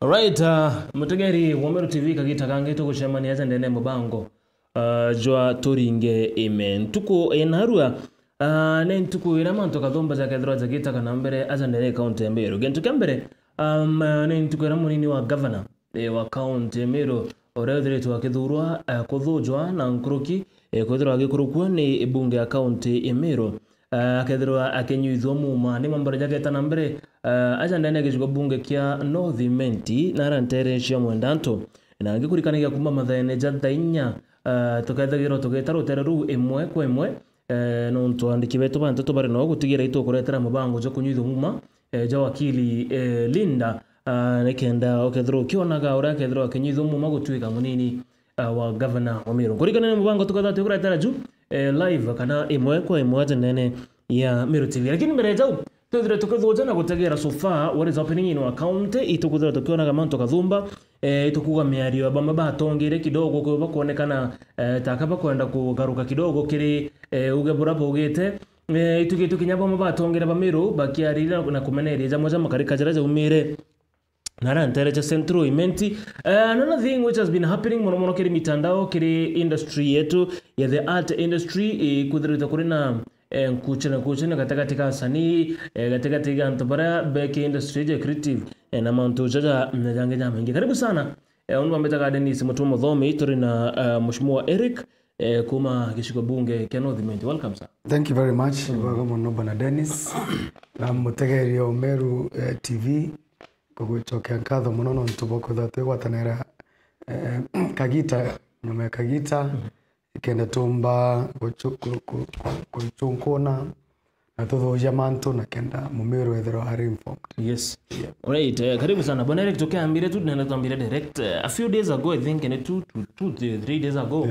Alright, mutegeri wa Meru TV kagita kange tugucemania aza ndene mubango jwa turinge amen tuko enarua ne ntuko ira manto kathomba za kethro za gita kana mbere aza ndene county ya Meru gentu kambere ne ntuko ira munini wa governor wa county ya Meru orethire twa kithurwa kuthujwa na nkruki kwithirwa gikurukwa ni bunge ya county ya Meru akethirwa akenyuithwo muma ni mambara jageta na mbere aja ndene gicigo bunge kia North Menti na rantere cia mwendanto na ngikurikanagia kuma mathene jathainya tukethagirwo tugeta rutere ru imwe kwa imwe no ntwandiki betu bantu tubare no gutigira itu kuretera mubango jo kunyuithwo muma ja wakili Linda nekenda okethirwo kionaga ura kethirwo akenyuithwo muma gutuika munini wa governor wa Meru kurikana ni mubango tukatha kuretera ju live kana imwe kwa imwe nene ya Meru TV lakini mbere jau tuthire tukithuja na gutegera so far what is happening in our county itukuthira tukionaga manto kathumba itukuga miario abamba batongire kidogo kwa bakuonekana takaba kwenda kugaruka kidogo kiri ugebura bugite itugitu kinyabo mabatongire ba Meru bakiarira na kumeneria jamwe makarika jaraja umire narantere cha central imenti another thing which has been happening mono kiri mitandao kiri industry yetu ya the art industry kuthirita kurina kuchana katika wasanii katika antobara beki industry ya creative na manto jaja mnajange mengi karibu sana unwa mbeta Dennis Mutumo Dhomi turi na mheshimiwa Eric kuma gicigo bunge kia North Menti. Welcome sir. Thank you very much. Welcome on Bwana Dennis na mutegeri wa Meru TV kuguchokea nkatho muno ntuboko thatwe gwatanera kagita nyuma ya kagita ikenda tumba kuchunkona na tuthoja manto na kenda mumeru ethero are informed. Yes. Yeah. Alright, karibu sana Bwana Eric tokea ambire tu na tuambire direct a few days ago I think in 3 days ago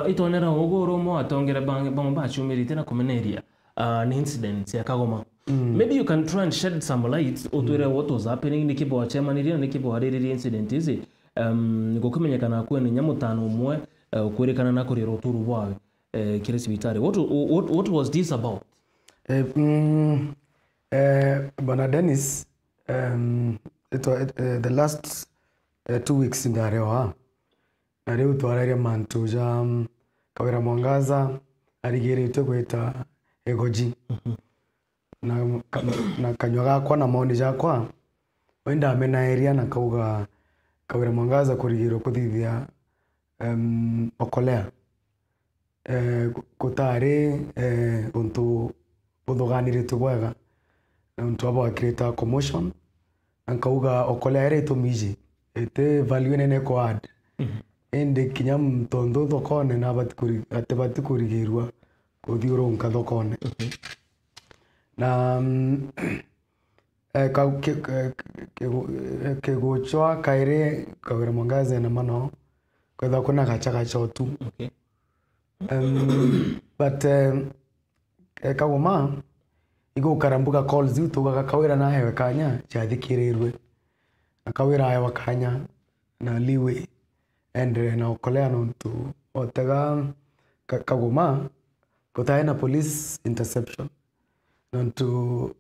itonera ogoro mo atongera bamba chumirite na kumeneria an incident ya Kagoma. Maybe you can try and shed some light otwere what was happening nikibo wa chairman ria nikibo hariri incident izi gukumenyekana kwene nyamutano umwe kurekana na kurira uturu bwawe kire sibitari what was this about? Bwana Dennis it was the last 2 weeks in Darewa na leo twararia mantu ja Kawira Mwangaza arigirite gwita egoji na kanywa gakwa na maoni jakwa wenda amena area na kauga Kawira Mwangaza kurigirwo kuthithia okolea kutare untu uthoganire tubwega na untu abo akireta commotion ankauga okolea ere tumiji ete value nene ko add ende kinyam tondo thokone na batibati kurigirwa kuthiuro nka thokone na kegochwa kaire Kawira Mwangaza na mano kwetha kuna gachaga chotu. Okay. But Kagoma igo karambuga calls you tugaga Kawira na hewe kanya chathikirerwe na Kawira hewe kanya na liwe endre na okolea no tu otega Kagoma kutaena police interception no to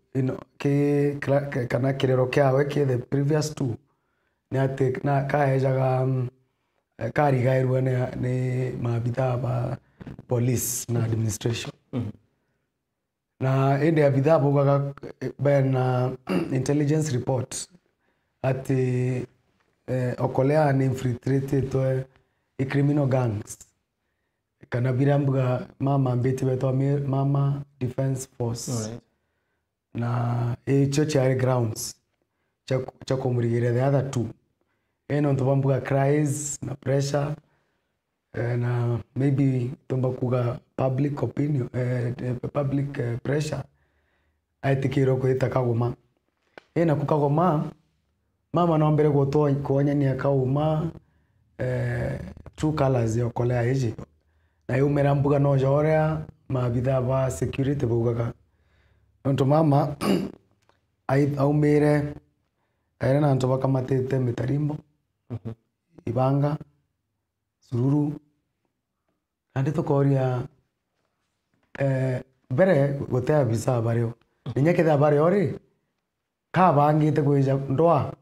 ke kana kirero kyawe ke the previous two ne ate na kaejaga karigairwa ne maabitha ba police na administration na ende abitha bogaga bena intelligence report ati okolea ni infiltrated to criminal gangs kana birambuga mama mbeti beto mama defense force. Alright. Na church are grounds cha kumurigire the other two eno ntobambuga cries na pressure na maybe tomba kuga public opinion public pressure aitikiro ko itakagoma ena kukagoma mama naombere goto kuonyania kauma true colors ya kolea eji na yumera mbuga no jorea mabitha ba security bugaga nto mama aumire aina nto bakamatete mitarimbo ibanga sururu ande to koria bere gotea bisa bareo ninyeke da bareo ri ka bangite kuija ndoa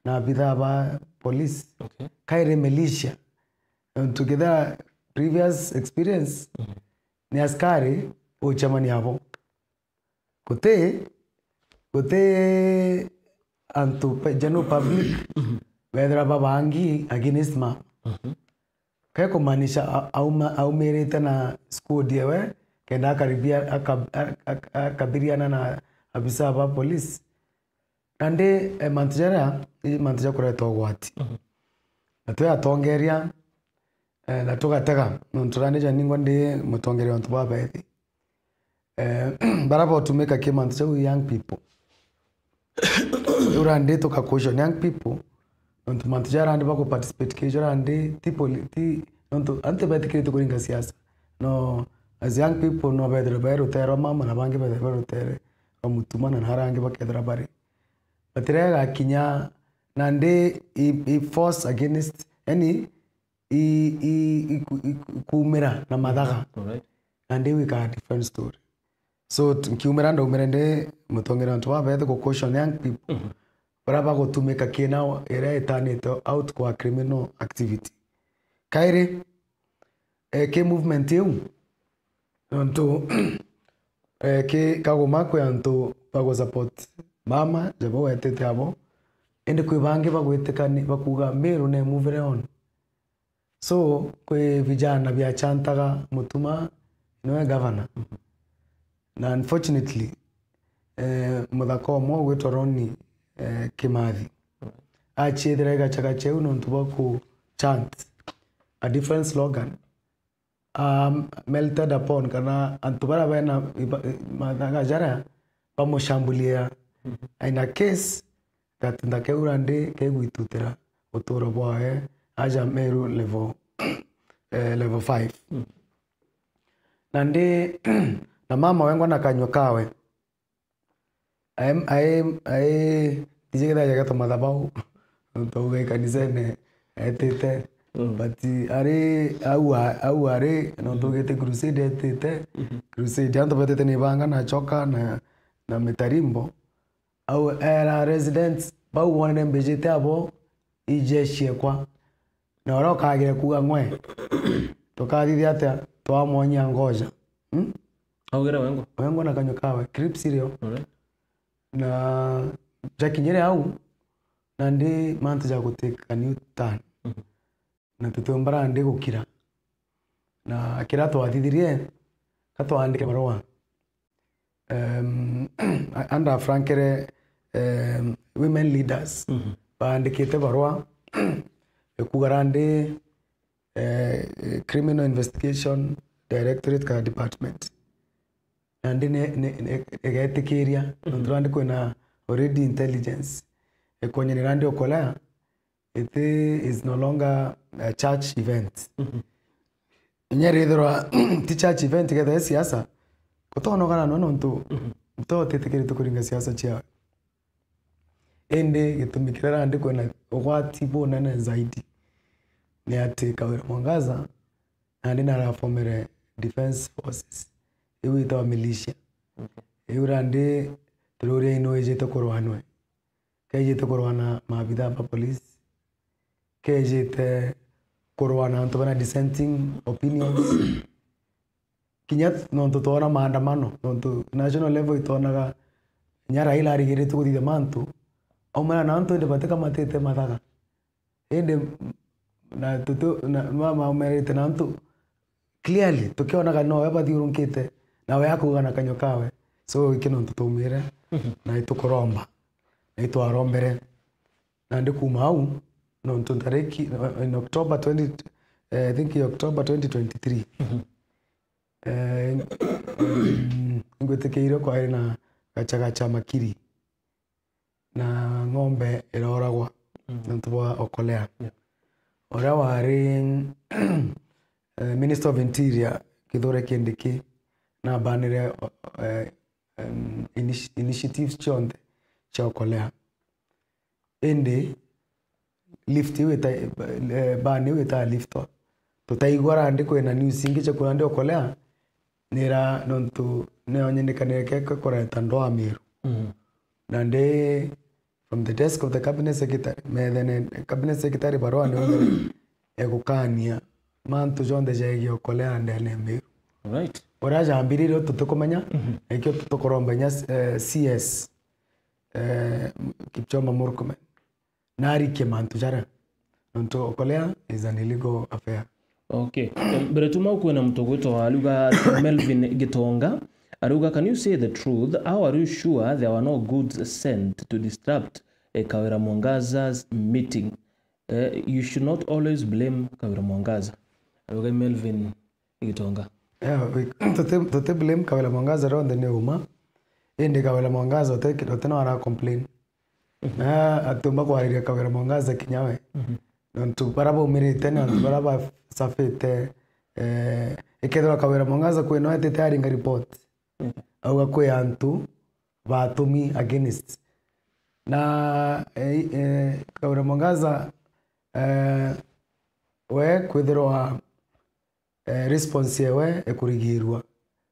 na abitha ba police Okay. kaire militia together previous experience ni askari o chamani abo kote antu general public whether babangi against ma kaya kumaanisha aumerete na squad yewe kenda akaribia akabiriana na abisa ba police nande mantujara kuretwa gwati atu atongeria na tugatega nturane ningo ndi mutongeria ontu babethi baraba to make a came and young people urande to caution young people ontu mantujara andi bako participate kejora andi ti ontu ante beti kire to kuringa siasa no as young people no bedre bero tero mama na bangi bedre bero tere omutuma na harange bakedra bari batirega kinya nande i force against any kumira na madhaga nande we got a different story so kiumira ndo umerende mutongera ntu babethe ko caution young people baraba gutumika kina era etanite out kwa criminal activity kaire ke movement eu nto ke kagoma ko anto bago support mama jabo wetete abo ende kwe bange bagwetekane bakuga meru ne move on so kwe vijana bya chantaga mutuma no governor na unfortunately muthako mo gwitoroni Kimathi achithirega chaka cheu no ntuba ku chant a different slogan melted upon kana antubara bena madhaga jara bamushambulia in a case that ndakeurande kegwitutira utoro bwae aja meru level 5 nande na mama wengo na kanywa kawe I dijegeda jaga to madabau to we kanisene etete but au are no to gete crusade etete crusade anto betete ni banga na choka na metarimbo au era residents bau wane mbejete abo ijeshi kwa na oro kagire kuga ngwe to kadithi atia to amonya ngoja Augera wengo na kanyo kawe crip sirio na jakinyere au nandi mantu ja guteka new turn na tutombara ndi gukira na akira to athithirie kato andike barua anda frankere women leaders bandikite barua ekugarande criminal investigation directorate ka department and ne egetikiria ntrande kwena already intelligence ekonye nirande okola it is no longer a church event nyerithirwa ti church event getha siasa kutono kana no ntu to tetekeri tukuringa siasa chia ende gitumikira rande kwena ogwati bona na zaidi ni ati Kawira Mwangaza andi na formere defense forces iwi to militia iurande turore ino ejete korwanwe kejete korwana maabitha pa police kejete korwana antu bana dissenting opinions kinyat no to tora maandamano no national level itonaga nyara ila rigire tu kuthitha mantu omara na antu ende bateka matete mathaga ende na tutu na mama omerete na antu clearly tukionaga no weba thiurunkite na we akugana kanyo kawe so ikino tutumire na itukoromba na itwarombere na ndikuma au no ntuntareki in October 20 I think October 2023 ngwetekeire kwa na gachaga cha makiri na ng'ombe iroragwa ntwa okolea ora wari Minister of Interior Kithure Kindiki na banire initiatives chonde cha okolea ende lift weta bani weta lifto tutaigwara ndiko na news ingi cha kurande okolea nira nontu neonyendekanire keke koreta ndoa miru nande from the desk of the cabinet secretary then cabinet secretary barua ne egukania mantu jonde jegio kolea ndene Meru. Right. Oraja ambiriro tutukomenya ekyo tutukorombanya CS Kipchumba Murkomen nari kemantu jara nto kolea is an illegal affair. Okay. Beretuma kuena mtogoto wa aluga Melvin Gitonga. Aruga, can you say the truth? How are you sure there were no goods sent to disrupt Kawira Mwangaza's meeting? You should not always blame Kawira Mwangaza. Aruga Melvin Gitonga. Yeah, to blame Kawira Mwangaza around the neuma. Indi Kawira Mwangaza otena wara complain. Atumba kwa hali Kawira Mwangaza kinyawe. Ntu baraba umirite ntu baraba safete ikedwa Kawira Mwangaza kweno ate tayari nga report. Auga kwe antu batumi against na Kawira Mwangaza we kwithirwa response yewe ekurigirwa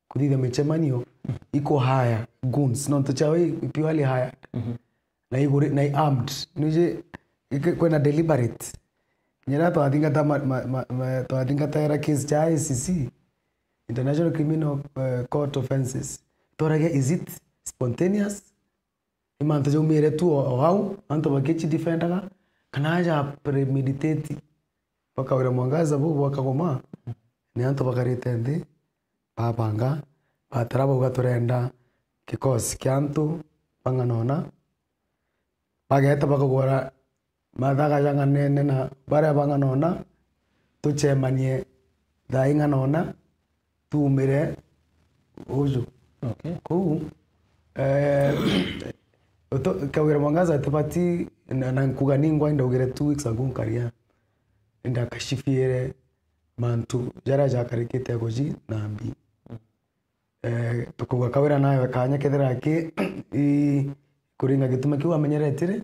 kuthitha michemanio iko haya goons no tuchawe purely hired na armed nije kwena deliberate nyera to athinga ta case cha ICC International Criminal Court offenses torage is it spontaneous imanto jo mere tu au anto bakechi defendaga kanaja premeditate Kawira Mwangaza bo wakagoma ni anto bakarite ndi babanga bataraba ugaturenda kikosi kyantu banganona bageta bakagora mathaga janga nene na bare banganona tuchemanie thainga nona tumire uju. Okay. Cool. Kawira Mwangaza tepati na nkuganingwa ndogere 2 weeks ago nkaria nda kashifiere mantu jara jakarikite goji nambi tukuga Kawira nayo kanya kethera ki kuringa gituma kiwa menyeretire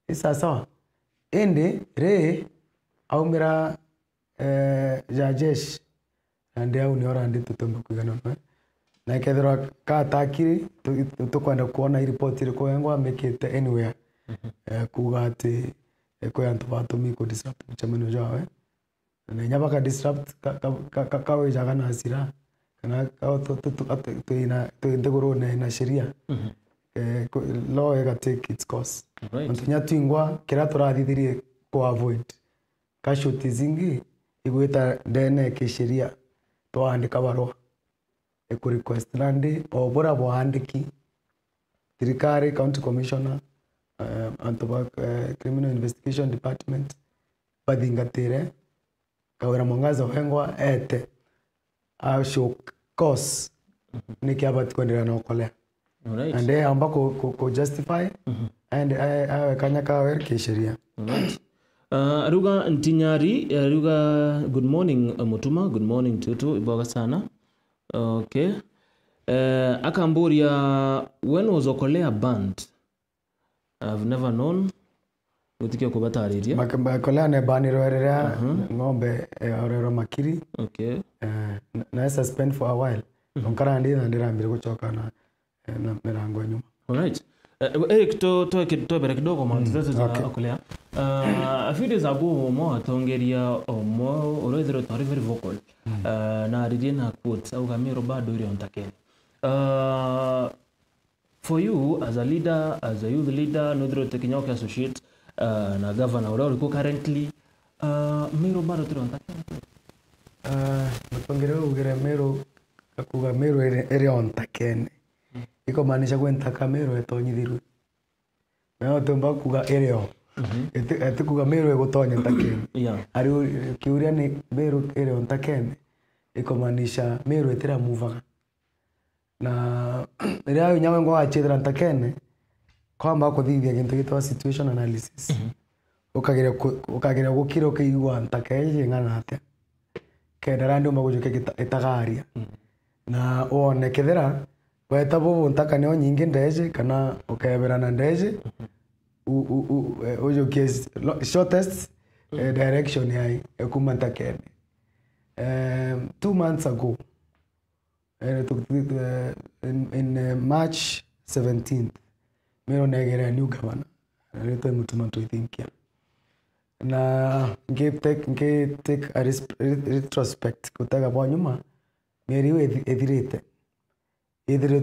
isa sawa ende re aumira jajesh ande au ni ora ndi tutomba kugana na kethera ka takiri tukwenda kuona report ire ko yango amekete anywhere kuga ati ko yantu batumi ko disrupt chameno jawe na nyaba ka disrupt kawe jaga na hasira kana ka to indegoro na sheria law ega take its course. Antunya tuingwa kira turathithirie ko avoid kashuti zingi igwita ndene ke sheria to andika barua ku request nandi obora boandiki Thirikari County Commissioner antoba Criminal Investigation Department badingatire Kawira Mwangaza wengwa ete show cause niki abati kwendera na okolea. Alright. And they ambako justify and kanya kawer ke sheria. Alright. Aruga Ntinyari, Aruga, good morning Mutuma, good morning Tutu, iboga sana. Okay. Akamburia, when was Okolea banned? I've never known. Utikia kubata aridia. Okolea ne bani roerea ngombe orero makiri. Okay. Na suspend for a while. Onkara ndi na ndirambire kuchoka na mirango nyuma. Alright. Eric to bere kidogo man za Okolea. A few days ago mo atongeria mo already very vocal. Na aridia na quotes au kamero bado ile ontakeni. For you as a leader, as a youth leader, Nodro Tekinyoke associate na governor uliko currently Meru bado tunaontakeni. Napongere ugere Meru akuga Meru ere ontakeni. Iko maanisha kwentaka Meru etonyithiru. Na otomba kuga ereo. Ete kuga Meru egotonya ntakeni. Yeah. Ari kiuria ni Meru ere ontakeni. Iko maanisha Meru etira muvaga. Na ria nyawe ngo achithira ntakene kwamba kuthithia gintu gitwa situation analysis. Ukagira gukira ukiigwa ntakeje ngana atia. Kenda randi umagujuke itagaria. Na one kethera weta bobo ntakane o nyingi ndeje kana ukaeberana ndeje ujo case shortest direction yai ekuma ntakene. 2 months ago in March 17th Meru negere new governor rito mutuma tuithinkia na take a retrospect kutega bo nyuma meri ethirite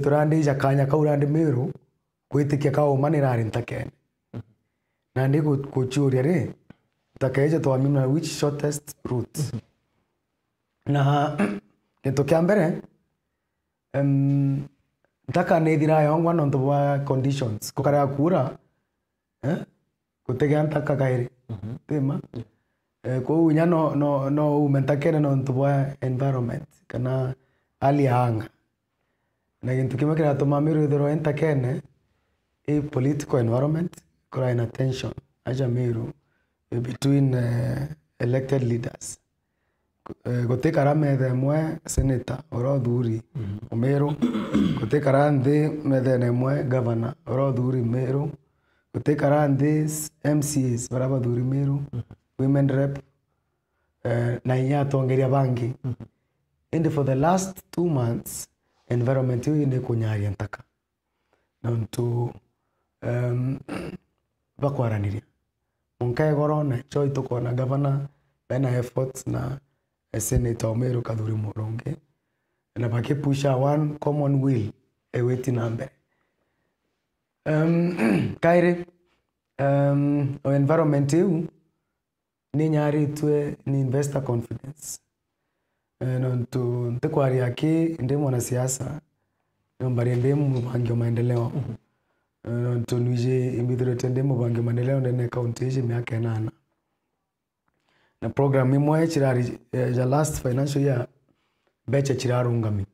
turandija kanya kaurandi miru kwitikia ka umanirari ntakene na ndi kuchuria ri takaje twamina which shortest route na kintu kia mbere ntaka nethira yongwa no ntwa conditions kukara kura kutegea ntaka kairi tema ko unya no umentakene no ntwa environment kana hali ya anga na kintu kimwe kiratuma miru ithiro entakene political environment kura ina tension aja miru between elected leaders gutikara methe mwe senator orothuri Meru gutikara nthi methe nemwe governor orothuri Meru gutikara nthi MCAs barabathuri Meru women rep na inya tongeria bangi and for the last 2 months environment hiyo ni kunyaria ntaka na ntu bakwaraniria munkae gorona choi tukona governor bena efforts na senator Meru Kadhuri Muronge na bakipusha one common will eweti nambe kaire environment hiyo ni nyari twe ni investor confidence no ntu ntekwari yake ndi mwanasiasa mbari ndi mpango maendeleo no ntu nije imbidhiro tende mpango maendeleo ndene county je miaka 8 na program imwe chirari ja last financial year beche chirarungami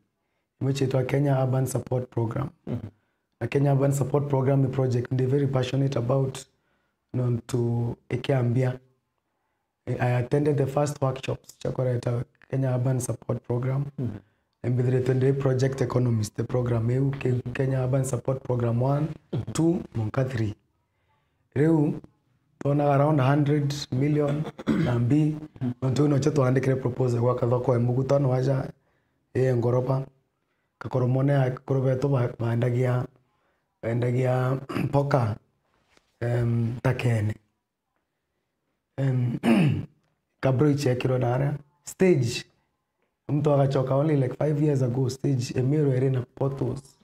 imwe chitwa Kenya Urban Support Program na Kenya Urban Support Program ni project ndi very passionate about no to ekiambia I attended the first workshops chakoreta Kenya Urban Support Program and the project economist the program eu Kenya Urban Support Program 1 2 monka 3 reu tona around 100 million nambi onto no cheto andikire proposal kwa kathoko emugutano waja ngoropa kakoromone akorobeto baendagia poka takene kabro ichekiro dara stage mtu akachoka only like 5 years ago stage Meru arena potholes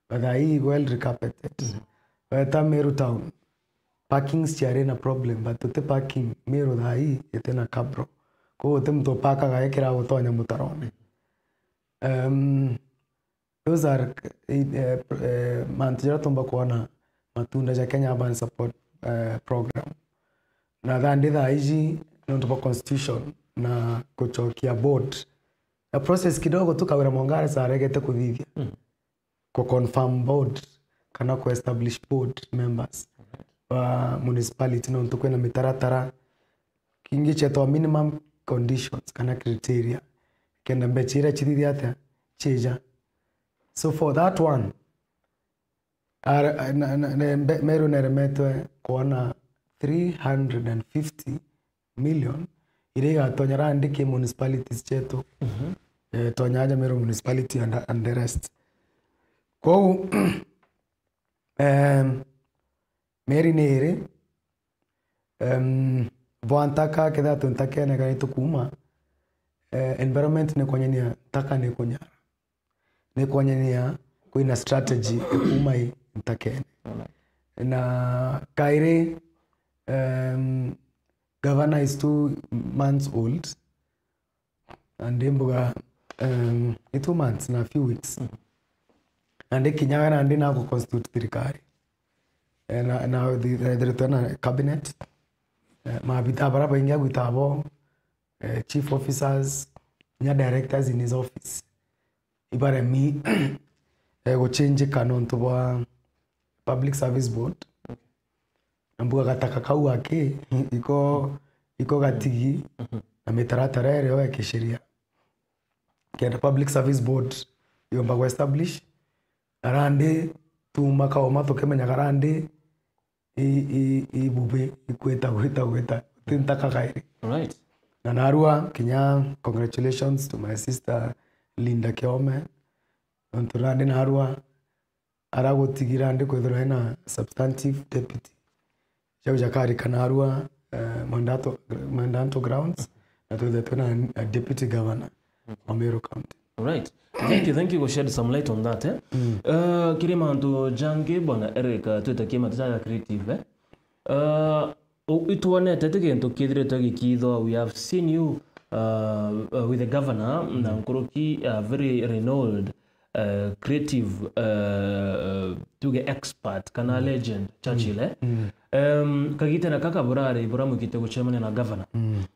but I well recarpeted but Meru town parking arena problem but the parking Meru dai etena kabro ko te mtu paka gaekira gutonya mutarone those are manjira tomba kuona matunda ya Kenya Urban Support Program na thandi thaiji ndo constitution na kuchokia board a process kidogo tu kawira mongare saregete kuthithia ko confirm board kana ko establish board members municipality no tukwena mitaratara kingi cheto minimum conditions kana criteria kenda mbechira chithithia ata cheja so for that one Meru neremetwe kuona 350 million iriga tonyara andike municipalities chetu tonyaja Meru municipality and the rest ko Meri nere voantaka kedha tuntake na gani tukuma environment ne konyenia taka ne konyara ne konyenia kuina strategy kuma hii ntakene na kaire governor is 2 months old and imbuga 2 months na few weeks and kinyanga and na ko constitute thirikari na the cabinet mabita baraba ingia gutabo chief officers nya directors in his office ibare mi go change canon to public service board ambuga gataka kau ake iko gatigi na mitaratara ere ya kisheria kenda public service board yomba go establish arande tuma ka mato kemenya garande ibube ikweta tintaka kairi right na narua kinya congratulations to my sister Linda Keome onturande narua aragotigira ndi kwethira na substantive deputy cia ujakari Kanarua Mandato grounds na tuwe a deputy governor wa Meru County. All right. Thank you for shed some light on that. Kirima ndo jange bwana Eric tutakema tata creative. Ituone teteke ndo kidire togi kido. We have seen you with the governor na Nkuruki, very renowned creative tuge expert kana legend Churchill kagite na kaka burare buramu kite kuchemane na governor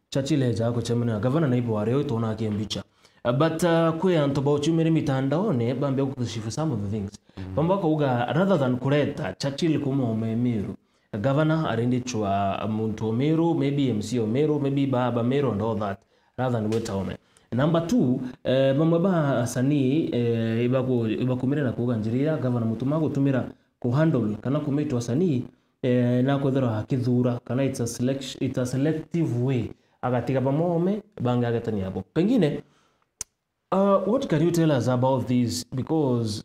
Churchill ja kuchemane na governor na ibo areo tuona akembicha but kwe antoba uchumire mitandaone bambe kushifu some of the things bamba kuga rather than kureta Churchill kuma Meru governor arendichwa muntu Meru, maybe MC Meru, maybe baba Meru and all that rather than weta home. Number 2, bamweba asani ibakumira na kuganjirira governor mutuma gutumira ku handle kana kumetu asani na kuthera hakithura kana it's a selective way agatiga bamome banga agatani hapo. Pengine what can you tell us about this, because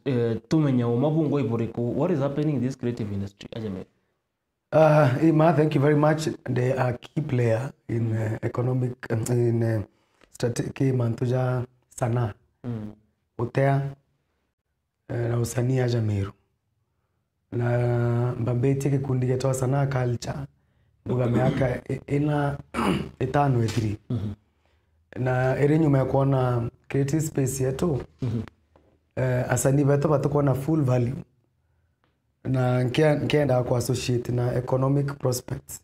tumenya umabungo iboreko, what is happening in this creative industry Ajame? Ima, thank you very much. They are a key player in economic in strategic mantuja sana utea na usanii aja Meru na mbambeti kikundi geto sana culture mbuga miaka ina 5 na ere nyuma ya kuona creative space yetu asanii beto batuko na full value na nkienda ku associate na economic prospects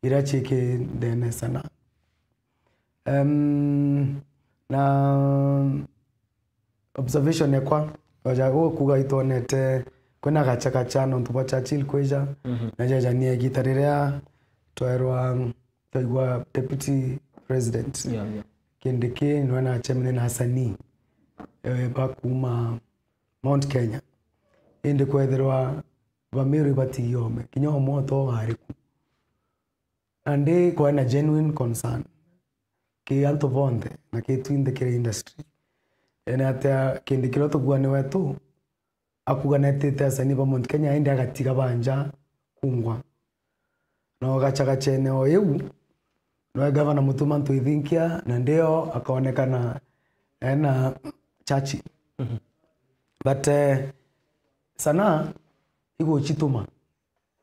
ira cheke dene sana na observation yakwa waja kuga itonete kwena gacha no ntuba Churchill kweja na jaja ni gitarirea twairwa deputy president kindiki nwana chemne na Hasani bakuma Mount Kenya inde kwetherwa Bameru batiyome kinyo moto hariku ande kwa na genuine concern ke anto bonde na ke twinde kire industry ena ata kindi kiroto gwane wetu akuganete Hasani ba Mount Kenya inde agatiga banja kungwa no gacha chene oyu no governor mutuma nto ithinkia na ndio akaonekana ena Churchill but sana iko chituma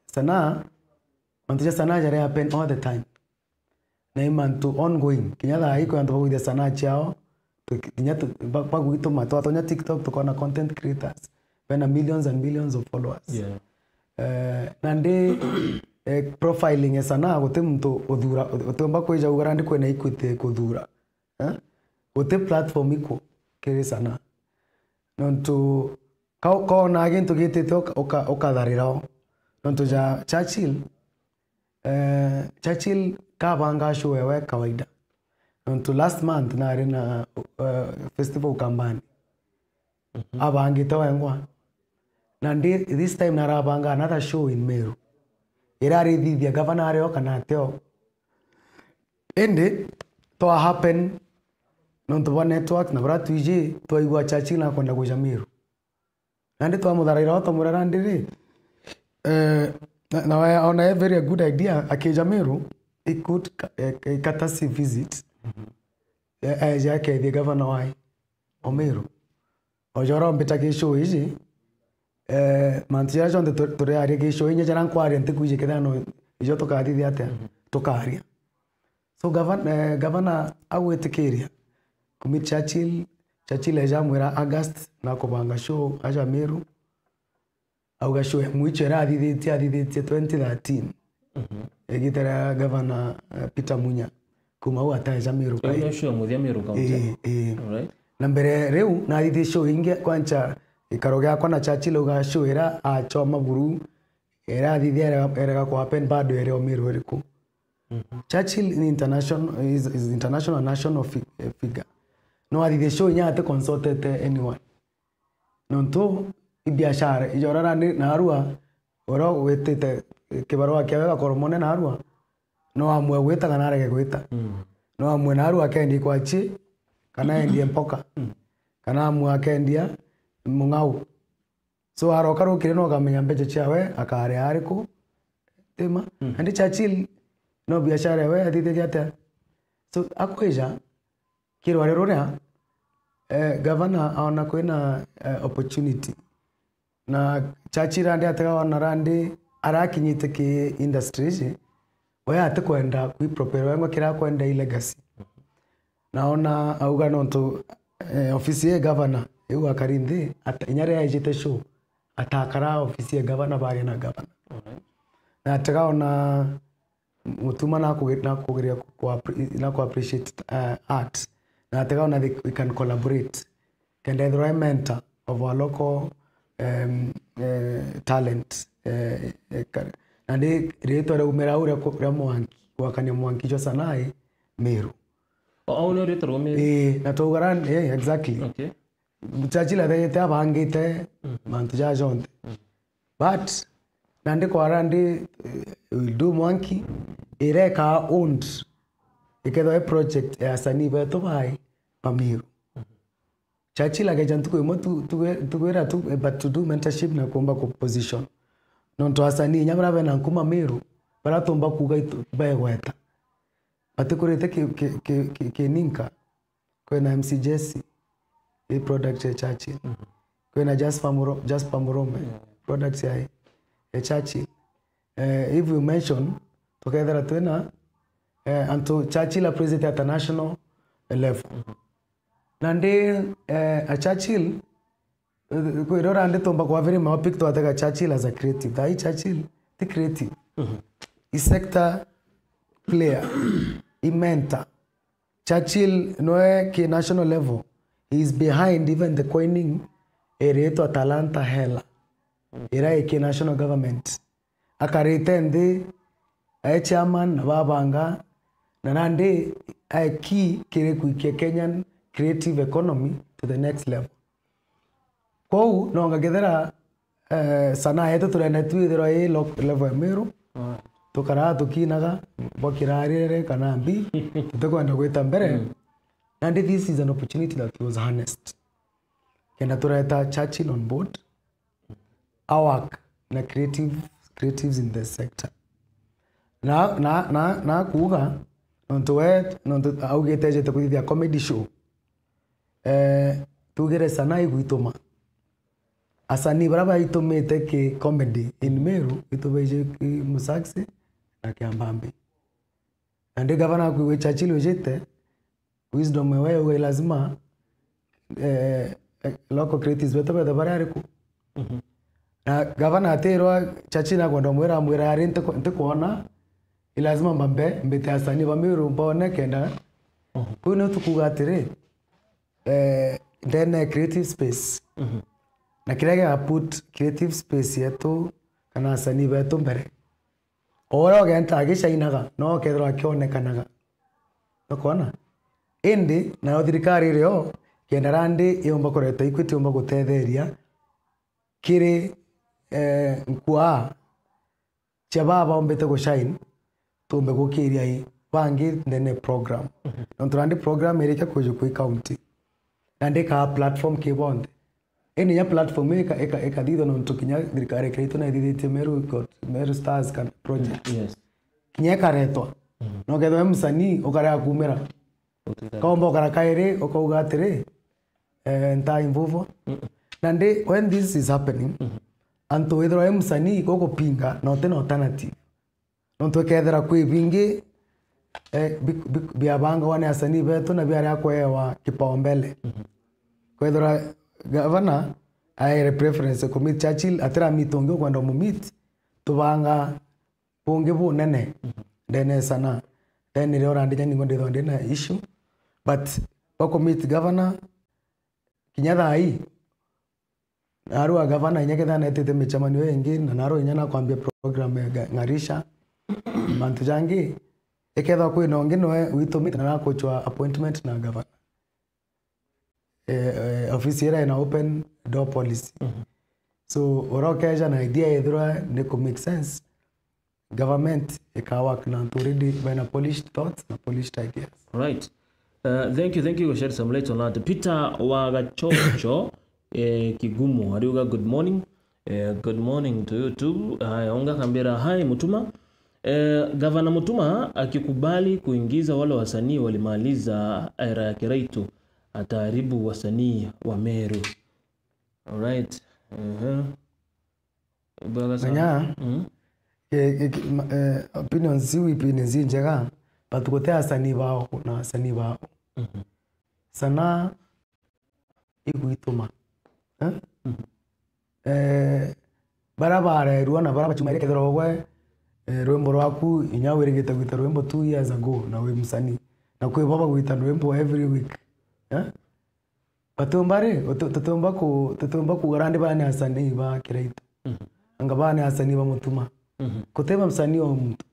sana mantuja sana jare happen all the time na imantu ongoing kinyala iko ando with sana chao kinyatu bagu gituma to atonya TikTok to kona content creators bena millions and millions of followers nande profiling sana gote mtu odhura otomba kweja ugarandi kwena ikwite kudhura gote platform iko kere sana nonto kao na agento gitete okatharirao nonto ja Churchill kabanga show ewe kawaida nonto last month na arena festival Kambani abangite wengwa na this time narabanga another show in Meru irari thithia governor areo kana teo ende to happen nonto wa network na bra tuije to igwa Churchill na kwenda kuja Meru nande to amudharaira to murara ndiri na on a very good idea akija Meru it could courtesy visit yake the governor wai Meru ojoro mbita ke show iji mantia jonde tore ari ke show nya jaran kwari ante kuje kedano ijo to kadi diate to karia so governor awetikeria kumit Churchill eja mwera August na kubanga show aja Meru au show muichera adidite 2013 egitera governor Peter Munya kuma uata eja Meru kai show muthia Meru county alright na mbere reu na adidite show inge kwancha ikarogea kwa na Churchill uga show era achoma buru era adidite era ko happen bado era Meru eriku Churchill is international national figure no adidite show nya ate consulted anyone nonto ibiashara ijorara na arua oro wetete kibarua kiaga koromone na arua no amwe weta kana rege gwita no amwe na arua kendi kwachi kana endi mpoka kana amwe akendia mungau so aroka rukire no kamenya mbeje chiawe akare ariku tema andi Churchill no biashara we atite kiata so akweja kirware roria governor aona kwina opportunity na Churchill andi ataka ona randi arakinyite ki industries we atakwenda kui prepare wengo kira kwenda ile legacy naona auga nonto ofisi ya governor eu akarinde inyare ajite show atakara ofisi ya governor bari na governor na atakaona mutuma na kugeria ku appreciate art na atakaona we can collaborate can the environment of our local talent na ndi reto ra umera ura kwa mwangi wakane mwangi jo sanai Meru au no reto Meru na togaran exactly okay Churchill atete abangite mantu ja jonte but nandi kwa randi will do monkey ireka owned ikedo a project ya sani beto bai Pamiru Churchill agajantu ko tuwera tu but to do mentorship na kuomba ku position nonto asani nyamara bena nkuma Meru bara tomba kuga baegweta atikurite ke ninka kwena MC Jesse a product ya Churchill kwena just pamurome products ya Churchill if you mention together tena anto Churchill a president at a national level nande a Churchill ko irora ande tomba kwa very mapic to ataka Churchill as a creative dai Churchill the creative is sector player i mentor Churchill no ke national level he is behind even the coining area to Atalanta hela era ke national government akaretende chairman babanga nanande a key kire ku Kenyan creative economy to the next level ko no ngagethera sana yetu turenda tuithira i level Meru tukara tukinaga bokirarire kana mbi tutakwenda gwita mbere and this is an opportunity that was harnessed kenda tureta Churchill on board our na creatives in the sector na kuga nonto augete je tukuthia comedy show tugere sana igwitoma asani baraba itomete ke comedy in Meru itobeje Musaxe na Kiambambe ande gavana ku Churchill ojete wisdom wewe lazima local creatives wetu bada barare ku na gavana atero Churchill na kwenda mwera ari nte kuona lazima mbete asani ba Meru mbone kenda kuno tukugatire then creative space na kirega put creative space yetu kana asani betu mbere ora genta agisha inaga no kedro akionekanaga nakona indi na thirikari rio kendarandi iomba kureta Equity omba gutetheria kiri nkwa chababa ombete go shine tumbe gukiria i bangi ndene program nonturandi program erika kuju ku county ande ka platform ke bonde eni ya platform eka dido no tukinya thirikari kreito na didite Meru Stars kan project yes kinya kareto no kedo msani okara kumera kombo kara kaire okauga atire nta imvuvo nande when this is happening anto edro msani koko pinga no tena alternative no to kedra kwi bingi biabanga wane asani beto na biara kwa kipaumbele kwedra governor aire preference commit Churchill atira mitongo kwenda mu meet tubanga bonge bunene dene sana then ile orandi nyani ngonde ndo na issue but wako meet governor kinyatha ai arua governor nyaketha na tete mechamani wengi na naro nyana kwambia program ya ngarisha mantu jangi eketha kwina ongi no wito meet na kochwa appointment na governor office era ina open door policy so orokeja na idea yethra ne ko make sense government ikawak na already by na polished thoughts na polished ideas right thank you for sharing some light on that Peter Wagachocho Kigumu ariuga good morning to you too onga kambira hi mutuma Gavana Mutuma akikubali kuingiza wale wasanii walimaliza era ya Kiraito, ataharibu wasanii wa Meru. Alright. Nya opinion zi njega batukotea wasanii bao na wasanii bao. Sana iguituma. Barabara ruana baraba chuma ile kethoro gwe rwimbo rwaku inya wirigite gwita rwimbo 2 years ago na we musani na kwe baba gwita rwimbo every week batombare tutomba ku garande bana asani ba Kiraito anga bana asani ba Mutuma kuteba msanii wa mtu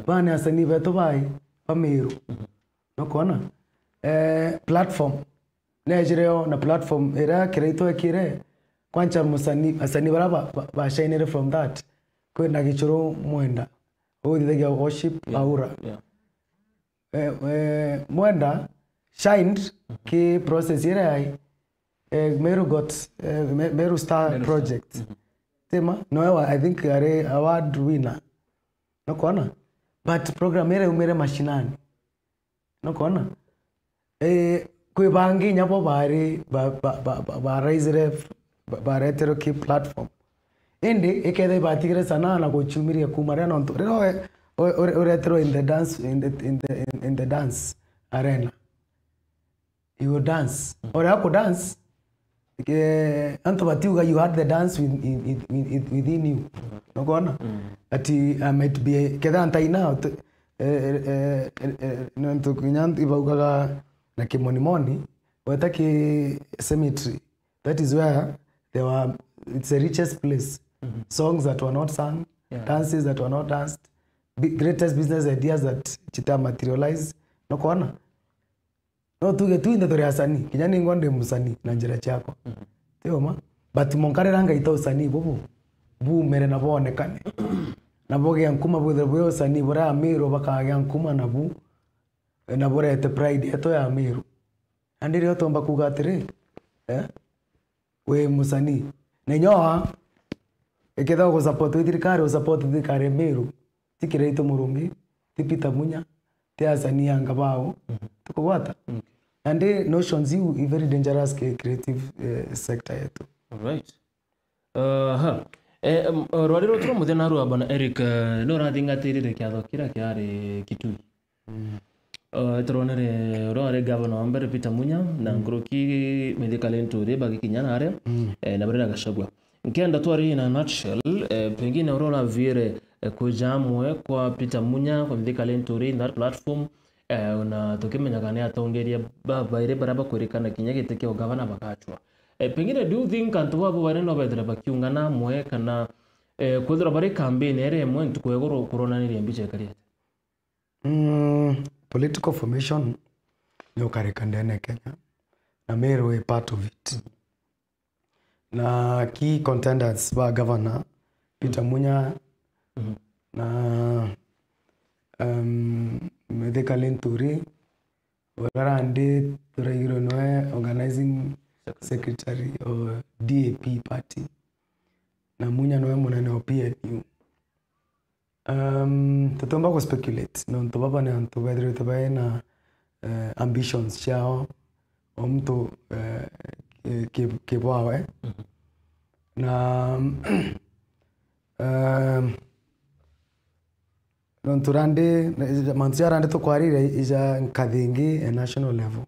bana asani beto bai Meru no kona platform Nigeria na platform era Kiraito ekire kwancha musani asani baraba ba shine from that kwenda gichoro mwenda thithagia worship aura mwenda shined ki process ire ai Meru got Meru Star project tema no I think are award winner no kona but program ire umere mashinani no kona kwe bangi nyapo bari ba raise baretero ki platform indi ikethe batigire sana na gochumiria kumaria no rero oretero in the dance arena you dance or you dance anto batiuga you had the dance within you no gona ati might be ketha antaina no to kunyanti baugaga na kimonimoni wataki cemetery that is where it's the richest place. Songs that were not sung, dances that were not danced, greatest business ideas that chita materialize. No kona. No tuge tu inde tori asani. Kijani ngonde musani na njira chako. Teo ma. But monkare ranga ita usani bobo. Bu mere na bone kane. Na boge yankuma bude buyo usani bora Ameru baka yankuma na bu. Na bora ete pride eto ya Ameru. Andiri yoto mba kugatire. We musani nenyoa eketha go support thirikari support thirikari Meru ti Kiraito murungi ti Peter Munya ti asani anga bao tukugwata and notions you very dangerous creative sector yetu. Alright. Rwariro tro muthena ru abana Eric no rathingatirire kiatho kira kiari Kitui. Turonere rore governor wa mbere Peter Munya na Nguruki medical entry bagikinyana are na Brenda Gachagua nkienda twari na nutshell pengine urona vire kujamwe kwa Peter Munya kwa medical entry in that platform na tukimenya kana atongeria baba ire baraba kurikana kinyagite kyo governor bakachwa pengine do you think antu babo bare no bedra bakiungana mwe kana kuthira bare campaign ere mwe ntukwegoro kuronaniria mbiche kariate political formation ni ukarikandene Kenya na Meru a part of it. Na key contenders ba governor Peter Munya na medical entry warande turayiro noe organizing secretary or DAP party na Munya noe munane wa PNU. Tutomba ko speculate no ntobaba ne ntobedre tobaye na ambitions chao omto ke bwawe na non turande manziarande to kwarire ija nkathingi a national level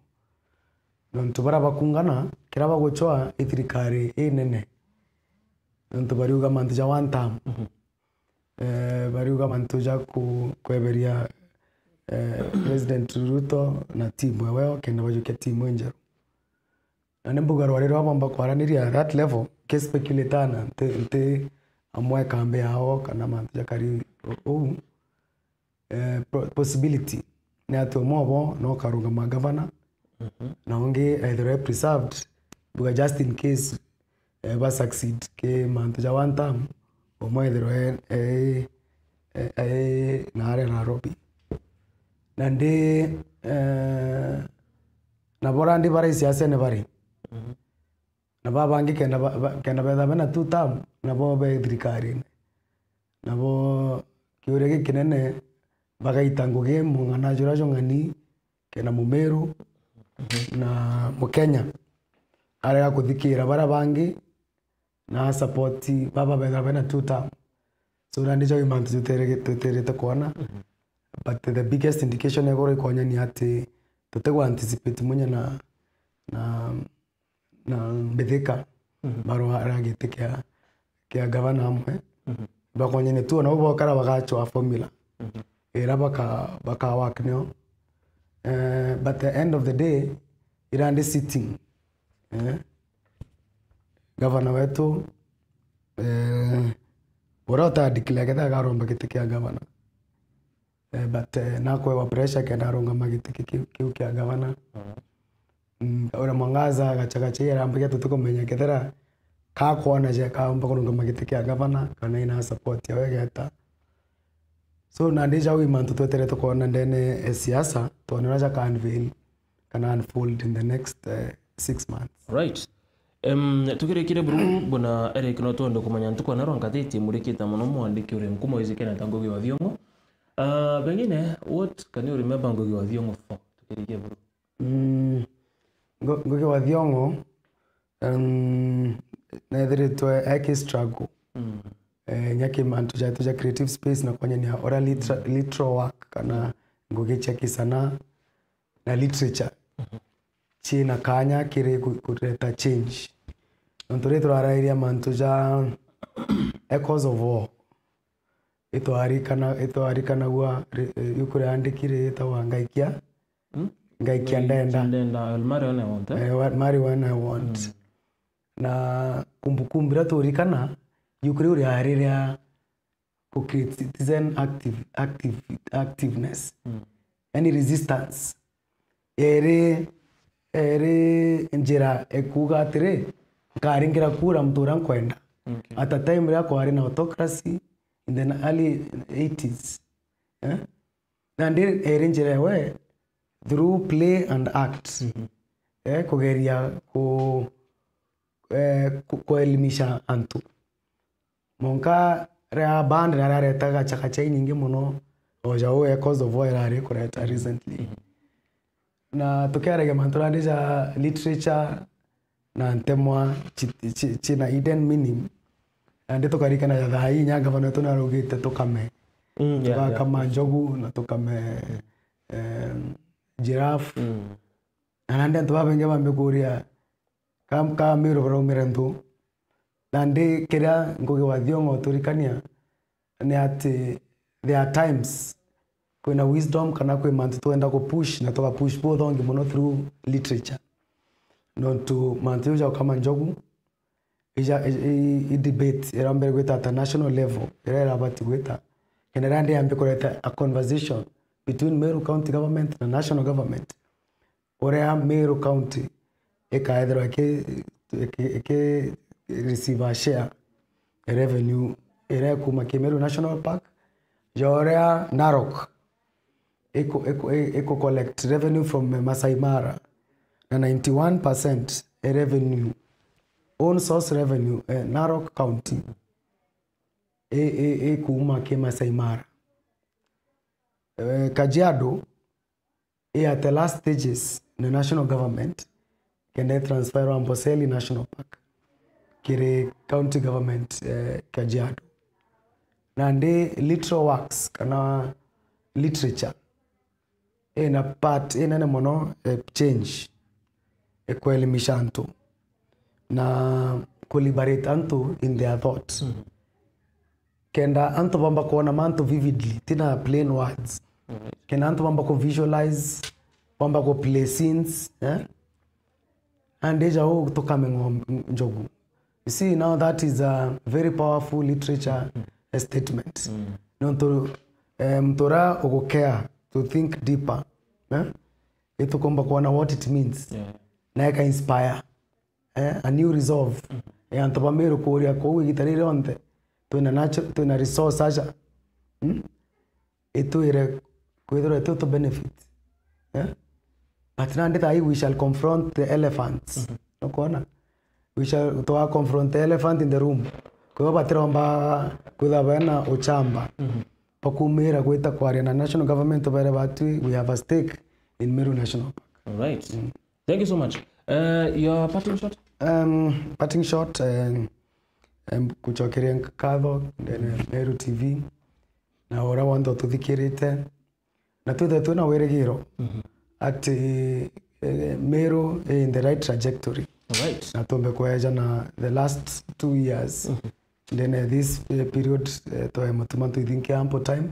non tubara bakungana kiraba gochoa ithirikari nene non tubariuga mantuja one term bariuga mantuja kweberia President Ruto na timu wao kenda bajukia timu njeru na nembuga rwarero abamba kwaraniria that level ke speculatana te amwe kambe hao kana mantuja kari possibility ni atu mobo no karuga magavana na onge either preserved buga just in case ba succeed ke mantuja one term o mo either na are Nairobi nande na borandi bare siasa ne bare na baba angi kenda beda bena two term na bo be thirikari na bo kiurege kinene bagaita ngugi mung'ana jura jong'ani kena Mumeru na Mukenya arega kuthikira bara bangi na support baba bena tuta so ndicho imantu tuterete kuona but the biggest indication egoro ikonya ni ati tutegwa anticipate munya na Bethika baro aragite kia governor amwe bakonya ni tu na ubo kara bagacho formula era baka work no but the end of the day irande sitting governor wetu borota declare keta garomba kiti kia governor but nakwewa pressure kenda aronga magiti kiu kia governor ora mwangaza gachagache yarambiga tutukomenya kethera ka kuona je ka mbakoronga magiti kia governor kana ina support ya wegeta so na deja we mantu twetere tukona ndene siasa tuonera ja ka unveil kana unfold in the next 6 months. Right. Tukirekire buru bona Eric no tondo kumanya ntuko na ronga thiti murikita muno mwandiki uri nkumo izikena tangogi wa Thiongo. Bengine what can you remember Ngugi wa Thiongo for? Tukirekire buru. Ngugi wa Thiongo na edhiritwe eki struggle. Nyaki mantu ja creative space na kwanya ni oral literal work kana ngugi cheki sana na literature. China kanya kire kuleta change. Ntore turarairia mantu ja echoes of war. Ito arikana gwa yukure andikire itawa ngaikia. Ngaikia ndenda Almari one I want. Mari one I want. Na kumbukumbira turikana yukure uri hariria ku create citizen activeness. Any resistance. Ere njira ekuga atire karingira kura mtura nkwenda at a time yako ari na autocracy in the early 80s and ere njira we through play and act kugeria kuelimisha antu monka rea band na reta gachakacha nyingi muno oja we cause of war ari kureta recently na tukiarege mantura deja literature na ntemwa china hidden meaning ande tukarikana ya thai nya gavana tunarugite tukame kama njogu na tukame giraffe na ande tubabenge bambekuria kam miro bro mirendu ande kira Ngugi wa Thiongo turikania ni ati there are times kuna wisdom kana kwe mantu tuenda ko push na toka push both on muno through literature not to mantu uja kama njogu i debate erambe gweta at a national level era abati gweta generande ambe koleta a conversation between Meru County government na national government orea Meru County ekaedro ke receive a share revenue era kuma Meru National Park jorea Narok eco collect revenue from Masai Mara na 91% revenue own source revenue Narok County kuma ke Masai Mara Kajiado at the last stages the national government can they transfer Amboseli National Park kire county government Kajiado na ndi literal works kana literature na part nene mono change kuelimisha antu na kuliberate antu in their thoughts kenda antu bamba kuona mantu vividly tina plain words kenda antu bamba ku visualize bamba ku play scenes and deja tukame njogu. You see now that is a very powerful literature statement nonto mtora ogokea to think deeper ito komba kuona what it means na eka inspire a new resolve antoba Meru kuria ko gitarire onte to na resource aja ito ire kuidro ito to benefit but nande tai we shall confront the elephants no kona we shall to confront the elephant in the room kwa batromba kudabana ochamba pakumira gwita kwaria na national government bare batu, we have a stake in Meru National Park. All right. Thank you so much. Your parting shot? Parting shot, kuchokeria nkatho Meru TV na ora wando tuthikirite na tuthe tuna wirigiro ati Meru in the right trajectory. All right. Na tumekweja na the last 2 years then this period to matuma to think ample time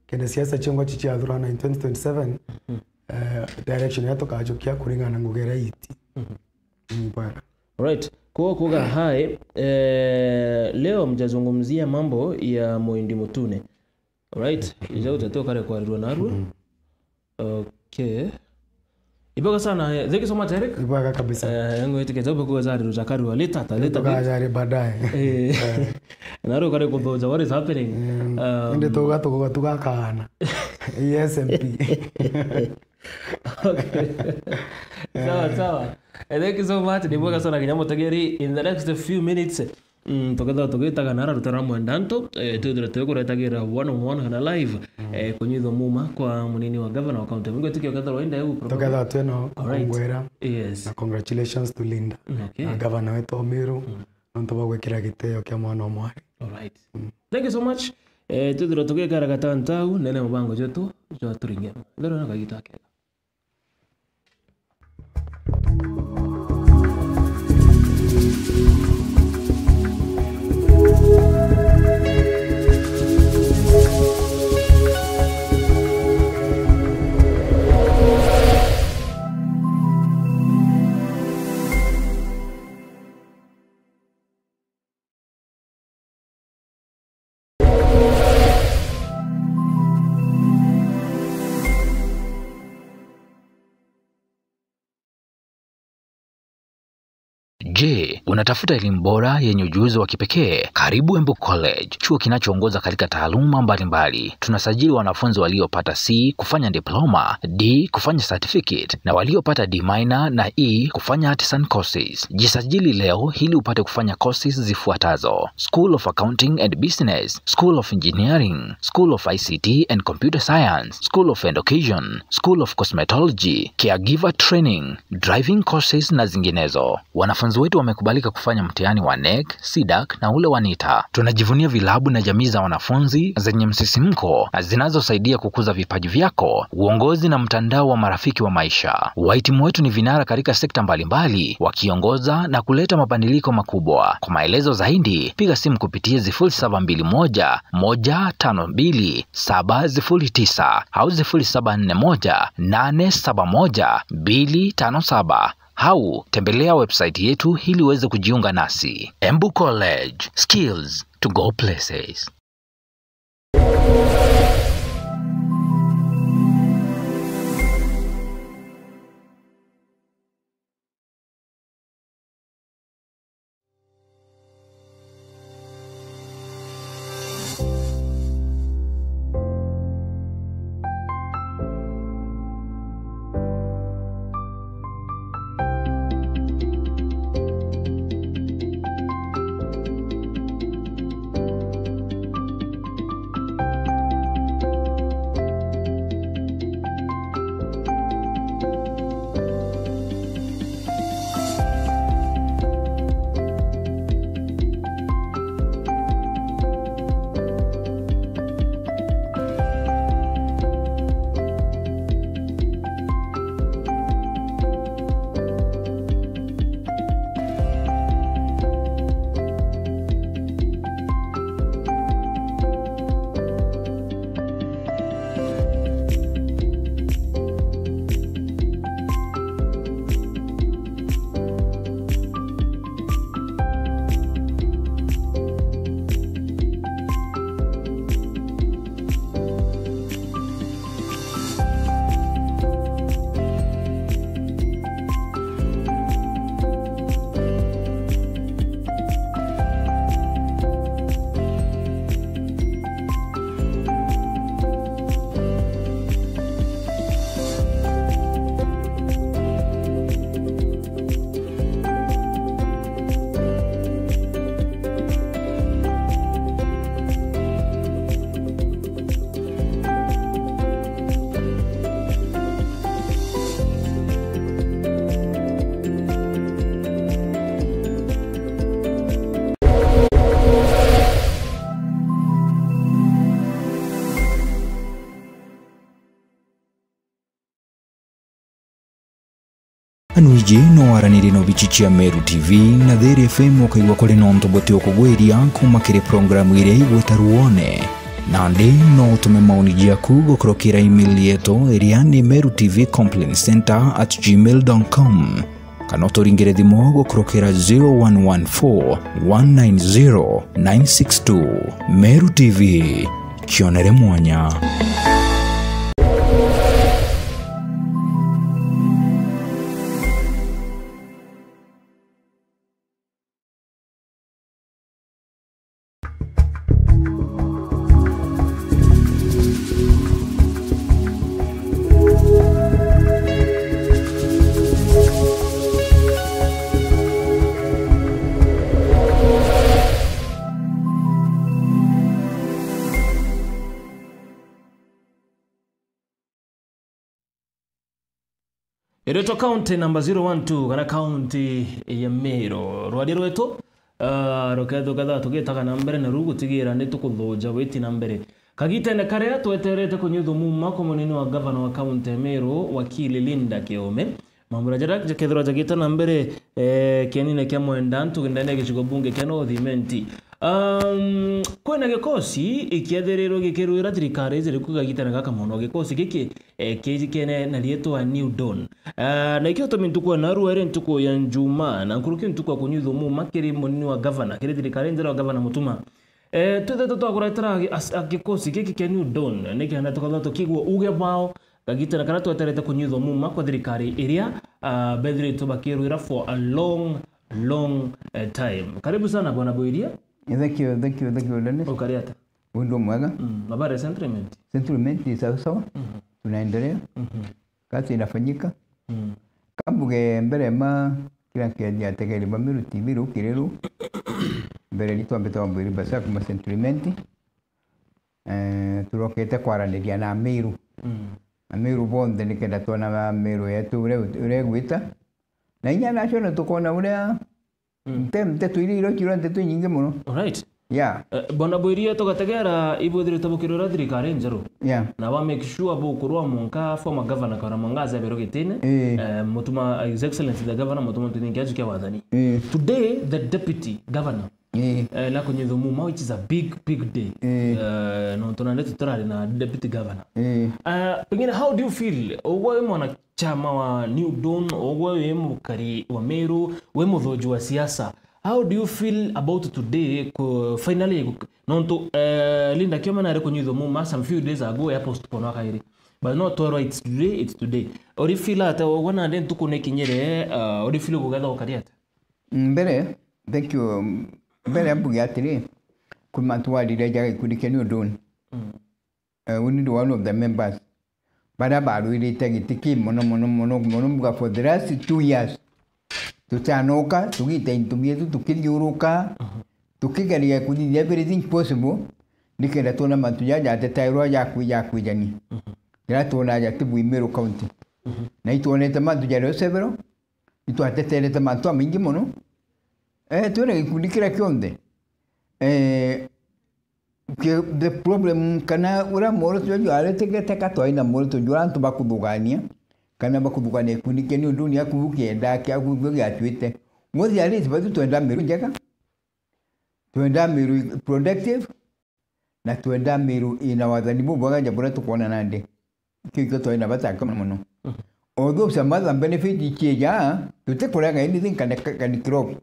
kende siasa chongo chichi athurana in 2027 direction yato kajokia kuringana na ngugera iti mbara. Alright, kuga hai leo mjazungumzia mambo ya Muindi Mutune. Alright, ijao tatoka kare kwa Runaru. Okay. Iboga sana. Thank you so much, Eric. Iboga kabisa. Yangu eti kitabu kwa zari rutakari wa leta bit. Baadaye. Naru kare kudoja what is happening. Inde toga tukakana. ESMP. Okay. Sawa. Thank you so much. Niboga sana kinyamo tageri in the next few minutes. Together tugitaga nara rutara mwandanto tudira tukuretagira one on one kana live kunyitho muma kwa munini wa governor wa county mgo tikio gatho waenda yu together tweno kongwera. Yes, na congratulations to Linda. Okay. Na governor wetu Meru nonto bagwekira giteo kya mwana omwari. All right. Thank you so much. Tudira tugikara gatantau nene mubango jetu jo turinge ndero na kagitake. Je, unatafuta elimu bora yenye ujuzi wa kipekee? Karibu Embu College, chuo kinachoongoza katika taaluma mbalimbali. Tunasajili wanafunzi waliopata C kufanya diploma, D kufanya certificate na waliopata D minor na E kufanya artisan courses. Jisajili leo ili upate kufanya courses zifuatazo: School of Accounting and Business, School of Engineering, School of ICT and Computer Science, School of Education, School of Cosmetology, Caregiver Training, Driving courses na zinginezo. Wanafunzi wetu wamekubalika kufanya mtihani wa NEC, SIDAC na ule wa NITA. Tunajivunia vilabu na jamii za wanafunzi zenye msisimko zinazosaidia kukuza vipaji vyako, uongozi na mtandao wa marafiki wa maisha. Wahitimu wetu ni vinara katika sekta mbalimbali, wakiongoza na kuleta mabadiliko makubwa. Kwa maelezo zaidi, piga simu kupitia 0721 152 709 au 0741 871 257. Au tembelea website yetu ili uweze kujiunga nasi. Embu College, skills to go places. BCG no araniri no bichichia Meru TV na Theri FM okaigwa kuri no ntobote okugwiria kuma kiri programu iria igwetaruone na ndi no utume maoni jaku gukurukira email yetu iria ni merutvcomplimecenter@gmail.com kana uturingire thimu gukurukira 0114 190 962. Meru TV, kionere mwanya. Ireto county number 012 kana county ya Meru rwadiro wetu roketho gatha tugitaga na mbere na rugu tigira ni tukuthoja witi na mbere kagitene karia tweterete kunyuthumu mako munini wa governor wa county ya Meru wakili Linda Kiome mamura jara kethro jagita na mbere kenine kya mwenda ntugindane gichigo bunge kya North Menti kwena gikosi ikiatherero gikirwira thirikari ziri kugagitana gaka muno gikosi giki kene na rieto New Dawn na ikio to mintuko na ruere ntuko ya Njuma na nkuruki ntuko kunyuthumu makiri munini wa governor kiri thirikari nzira wa governor Mutuma tuthe tutakuretera gikosi giki kya New Dawn nikihana tukatho kigwo uge bao gagitana kana tweterete kunyuthumu makwa thirikari iria bethire tubakirwira for a long time. Karibu sana bwana Boiria. Thank you, Dennis. Ukariata. Undo mwega. Mabare sentiment. Sentiment ni sawa. Tunaendelea. Kazi inafanyika. Kambuge mbere kila kiasi ategeri Meru TV rukireru. Mbere ni twambeta wambiri basa kuma sentiment. Turokete kwaranĩria na Meru. Meru bonde nikenda tuona Meru yetu ure gwita. Na inya national tukona ure mte tuiriro kirante tu nyinge muno. Alright. Yeah. Bona Boiria tugategera ibudire tabukirora thirikari njeru. Yeah. Na wa make sure bukurwa munka former governor kana mangaza berogitene. Mutuma His Excellency the governor Mutuma tuningiaje kwa wathani. Today the deputy governor la kunyithumu which is a big day. No tunanete turari na deputy governor. Pengine how do you feel? Ogwe mwana chama wa New Dawn, ogwe mukari wa Meru, we muthoju wa siasa. How do you feel about today? Finally, nonto Linda Kiome na kunyithumu some few days ago ya postpone wakairi. But not tomorrow, it's today. Ori feel ata wana den tukune kinyere ori feel kugatha ukariata. Mbere, thank you. Mbere ambugi atiri kumantwarire jaga kudike New Dawn. We need one of the members. Bada baru ile tegitiki mono for the last 2 years. Tutanoka, tugita intumietu tukiliuruka, tukigaria kudidi everything possible. Nikenda tuna mantujaja atetairwa yaku jani. Gira tuna ya tibu Meru County. Na ituoneta mantujaja severo. Itu atetereta mantu mingi mono. Tuone kudikira kionde. The problem kana ura moro tuju alete teka toina moro tuju antu bakudugania kana bakudugania kunike ni dunia kubukienda kya kubugi atwite ngozi alisi batu tuenda Meru njeka tuenda Meru productive na tuenda Meru ina wadhani bwaga jabura tukona nande kiko toina bataka muno although some other benefit chija tutekuraga anything kana crop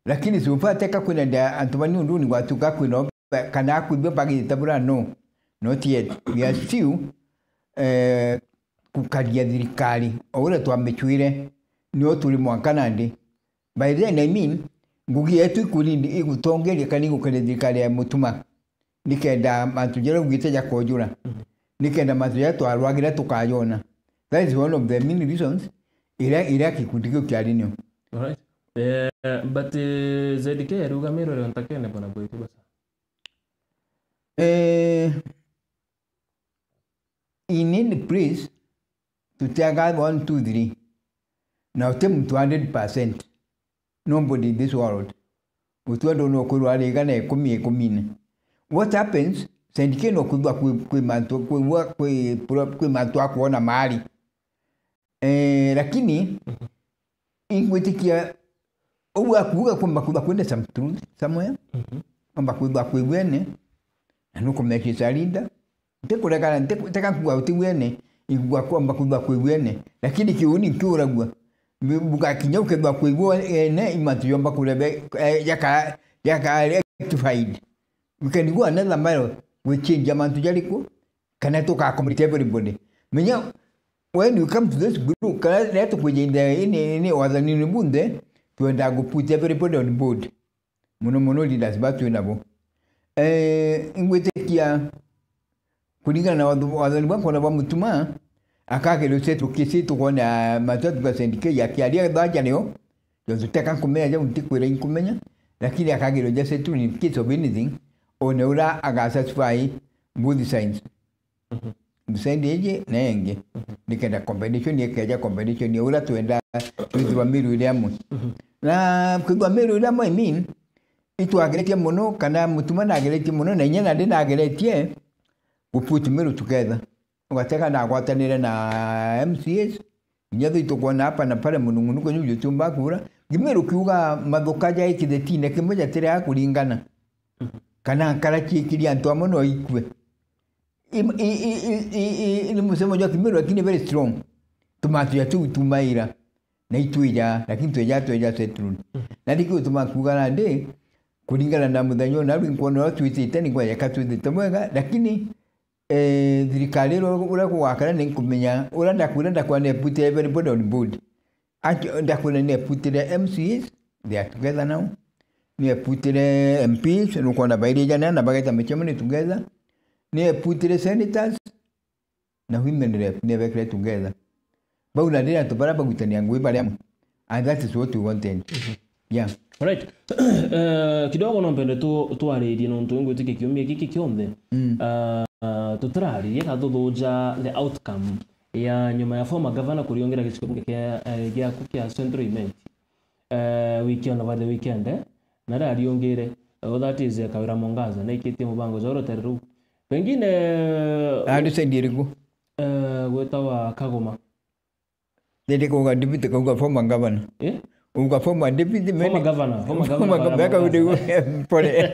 lakini supateka kuna nda antumani nduni watuka kwino kana kuibe pagi tabura no not yet we are still kukaria thirikari ore twambichwire ni oturi mwankana ndi by then I mean ngugi yetu ikulindi igutongeria kani gukene thirikari ya Mutuma nikenda matujere gugiteja kojura nikenda matujere twarwagira tukayona. That is one of the main reasons ira kikundikio kiarinyo. Alright. But ZDK ruga Meru le ontakene bana Boiria basa. In any place to take out 1, 2, 3. Now take 200%. Nobody in this world. Utu don't know kurwale gana kumine. What happens? Sendike no kudwa kumantua kuona mahali. Lakini ingwitikia uwa kuga kwamba kuba kwenda some truth somewhere kwamba kuba kwene nuko mechi salinda ntekulekana nteka kuwa utiwene igwa kwamba kuba kwene lakini kiuni kiuragwa buka kinyauke ba kwigwa ene imatuyomba kulebe yaka rectified we can go another mile we change amantu jaliko kana to ka accommodate everybody menya when you come to this group kana leto kujenda ini wadhani bunde tuenda go put everybody on board muno leaders batu nabo ingwetekia kulingana na wadhani bako na bamutuma akake lo setu kisitu kona matatu kwa sendike ya kialia baja leo tutaka kumenya je untikwira inkumenya lakini akage lo setu ni kiso anything oneura aga satisfy good science msendeje nenge nikenda competition yekaja competition yura tuenda tuwa miru ile amu na kwa miru ile amu mean itu ageretie muno kana mutuma na ageretie muno na nyena ndina ageretie uput miru together ugateka na gwatanire na MCS nyatho itokona hapa na pale munungunuko nyujo chumba kura gimiru kiuga mathukaja ikithitine kimoja tire akuringana kana karachi kiria ntwa muno ikwe ni musemo jwa kimiru lakini very strong tumatu ya tumaira na ituija lakini tuja setru na ndiko tumakuga na ndi kuringana na muthanyo na rwinkono watu ititani kwa yakatu thitamwega lakini thirikari ura gwakana ni kumenya uranda kwa ne put everybody on board ndakuna ne put the MCs they are together now ne put the MPs no kona bairi jana na bagata mechemani together ne put the senators na women rep ne bekre together bauna ndia tubara bagutania ngwe bale and that is what we wanted yeah right kidogo nompende tu aredi no ntungu tiki kiumie kiki kionde tutrari yakathuthunja the outcome ya nyuma ya former governor kuriongera giciko kia kukia central event weekend over the weekend na rariongere that is Kawira Mongaza na ikitie mubango zoro teru pengine adu sendiriko gwetawa Kagoma ndiko ga deputy kwa former governor uga former deputy former governor beka udigo pole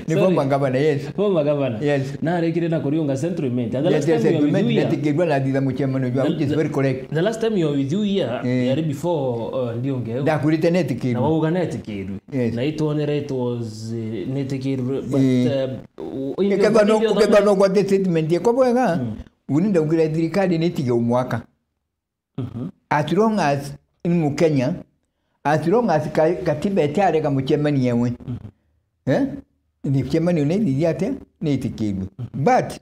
ni former governor yes na rekire na kuriunga central event and the last yes, time you were with you that la muchemano jwa which is very correct the last time you were with you here before ndionge da kurite netiki na woga netiki na itonere it was netiki but ukebano kwa statement yako bwega uninda ngire thirikari netiki umwaka as long as in Kenya as long as katiba etare ka muchemani yewe ni muchemani unedi yate ni tikidwa but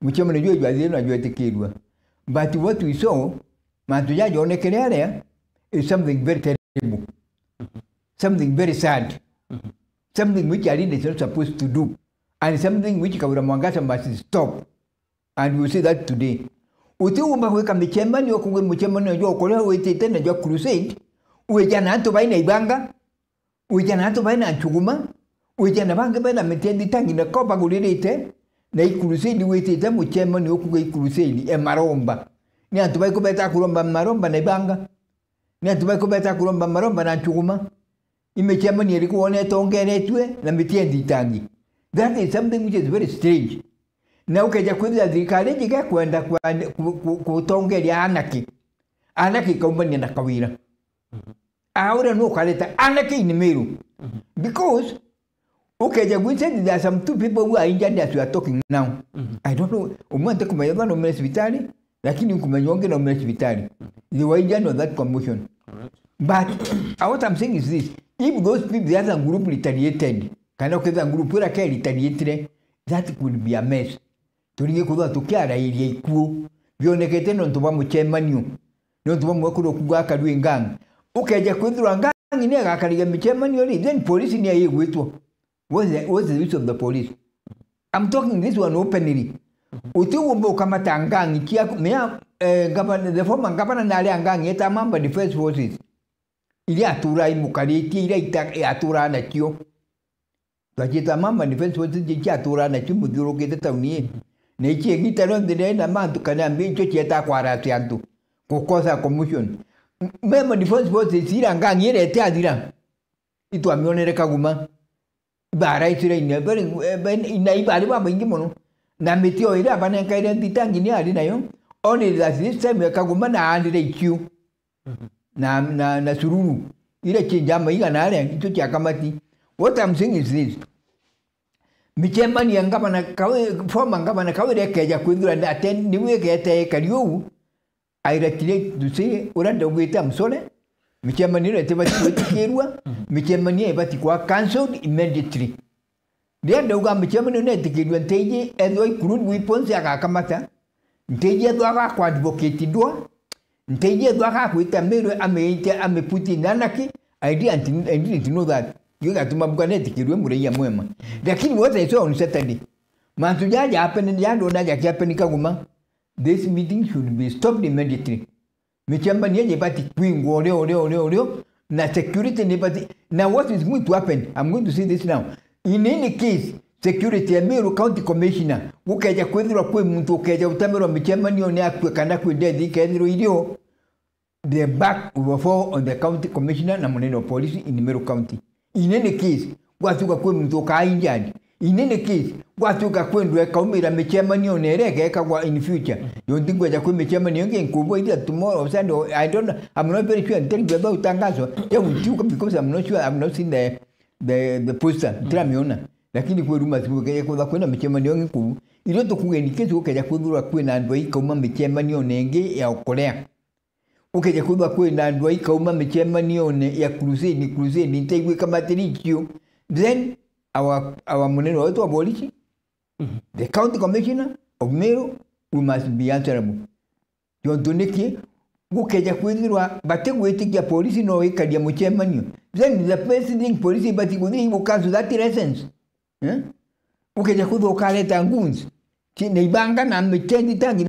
muchemani jwa zino jwa tikidwa but what we saw matuja jonekele area is something very terrible something very sad something which are not supposed to do and something which Kawira Mongaza must stop and we see that today utiumba kweka muchemani okugwe muchemani jwa okola wetete na jwa crusade ujana hatu baina ibanga ujana hatu baina chuguma ujana bange baina metendi tangi na kopa gulirite na ikurusedi wetete muchema ni okuga ikurusedi maromba ni hatu baiko beta kulomba maromba na ibanga ni hatu baiko beta kulomba maromba na chuguma imechema ni ilikuone tongeretwe na metendi tangi that is something which is very strange na ukaja kwenda thirikari jika kwenda kutongeria anaki kaumani na Kawira ahora no kaleta anake in Meru because okay we said there are some two people who are injured that we are talking now I don't know umante kumayaba no hospitali lakini kumanyonge no hospitali they were injured on that commotion but what I'm saying is this if those people the other group retaliated kana ukeza group ira ke retaliated that could be a mess turinge kuza tukiara iria ikuo bionekete no ntuba muchemanio no ntuba mwakuro kugaka rwinganga ukeja kwithura ngangi ni agakariga michemanio ri then police ni ayigwitwo what's the use of the police I'm talking this one openly utiumbo kama tangangi kia mea governor the former governor na ale angangi eta mamba defense forces ili atura imukariti ile atura na kio bajeta mamba defense forces je atura na kio mudhuro kete tauni ne chi ngitaro ndene na mantu kana mbicho chieta kwa ratu yantu kukosa commotion mema defense forces ira ngangire te adira itu amionere Kaguma bara itire ina ibari ba bingi mono na metio ira bana kaire titangi ni ali nayo only that this time Kaguma na andire ikiu na sururu ira chinjama iga na ale itu cha kamati. What I'm saying is this: michemani yangaba na kawe forma ngaba na kawe rekeja kwindura na ten niwe kete kariu I retirate to say uranda weta msole michemani rete bati kwetirwa michemani ebati kwa cancelled immediately. Dia dauga michemani ne tikirwa nteje edo crude weapons akakamata nteje edo kwa advocate do nteje edo kwita mero ame Putin nanaki I didn't know that. You got to Mabganetic, you remember Yamwema. The king was a on Saturday. Mantuja happened in Yadona Japanicaguma. This meeting should be stopped immediately. Michambani Bati Queen Warrior, na security neighbor. Now, what is going to happen? I'm going to say this now. In any case, security and Meru County Commissioner, who can a quadra to Kaja Tamero Michamani on Yakanaku Dedi Kadro. They back overfall on the county commissioner na maneno police in Meru County. In any case, watu kakwenda kainjani. In any case, watu kakwenda kaumira mechemani onereke kwa in future. You think we jakwe mechemani yonge kubo ida tomorrow Sunday. I don't know. I'm not very sure. Tell you about tangazo. Yeah, we do because I'm not sure. I'm not seen the poster. Tramiona. Lakini kwa rumors kwa kwenda mechemani yonge kubo. Ilo to kugeni kezo kaja kwenda kwenda andoi kama mechemani onenge ya Korea. Ukeja kuba kwenda ndwa kauma mechemani one ya crusade ntegwe kama terikio. Then our monero watu abolishi. The county commissioner of Meru we must be answerable. Yontoneki ukeja kwendwa bategwe tikia police no ikadia mechemani. Then the president police batigudi ukazu that essence. Ukeja kudo kaleta nguns. Neibanga na mchendi tangi.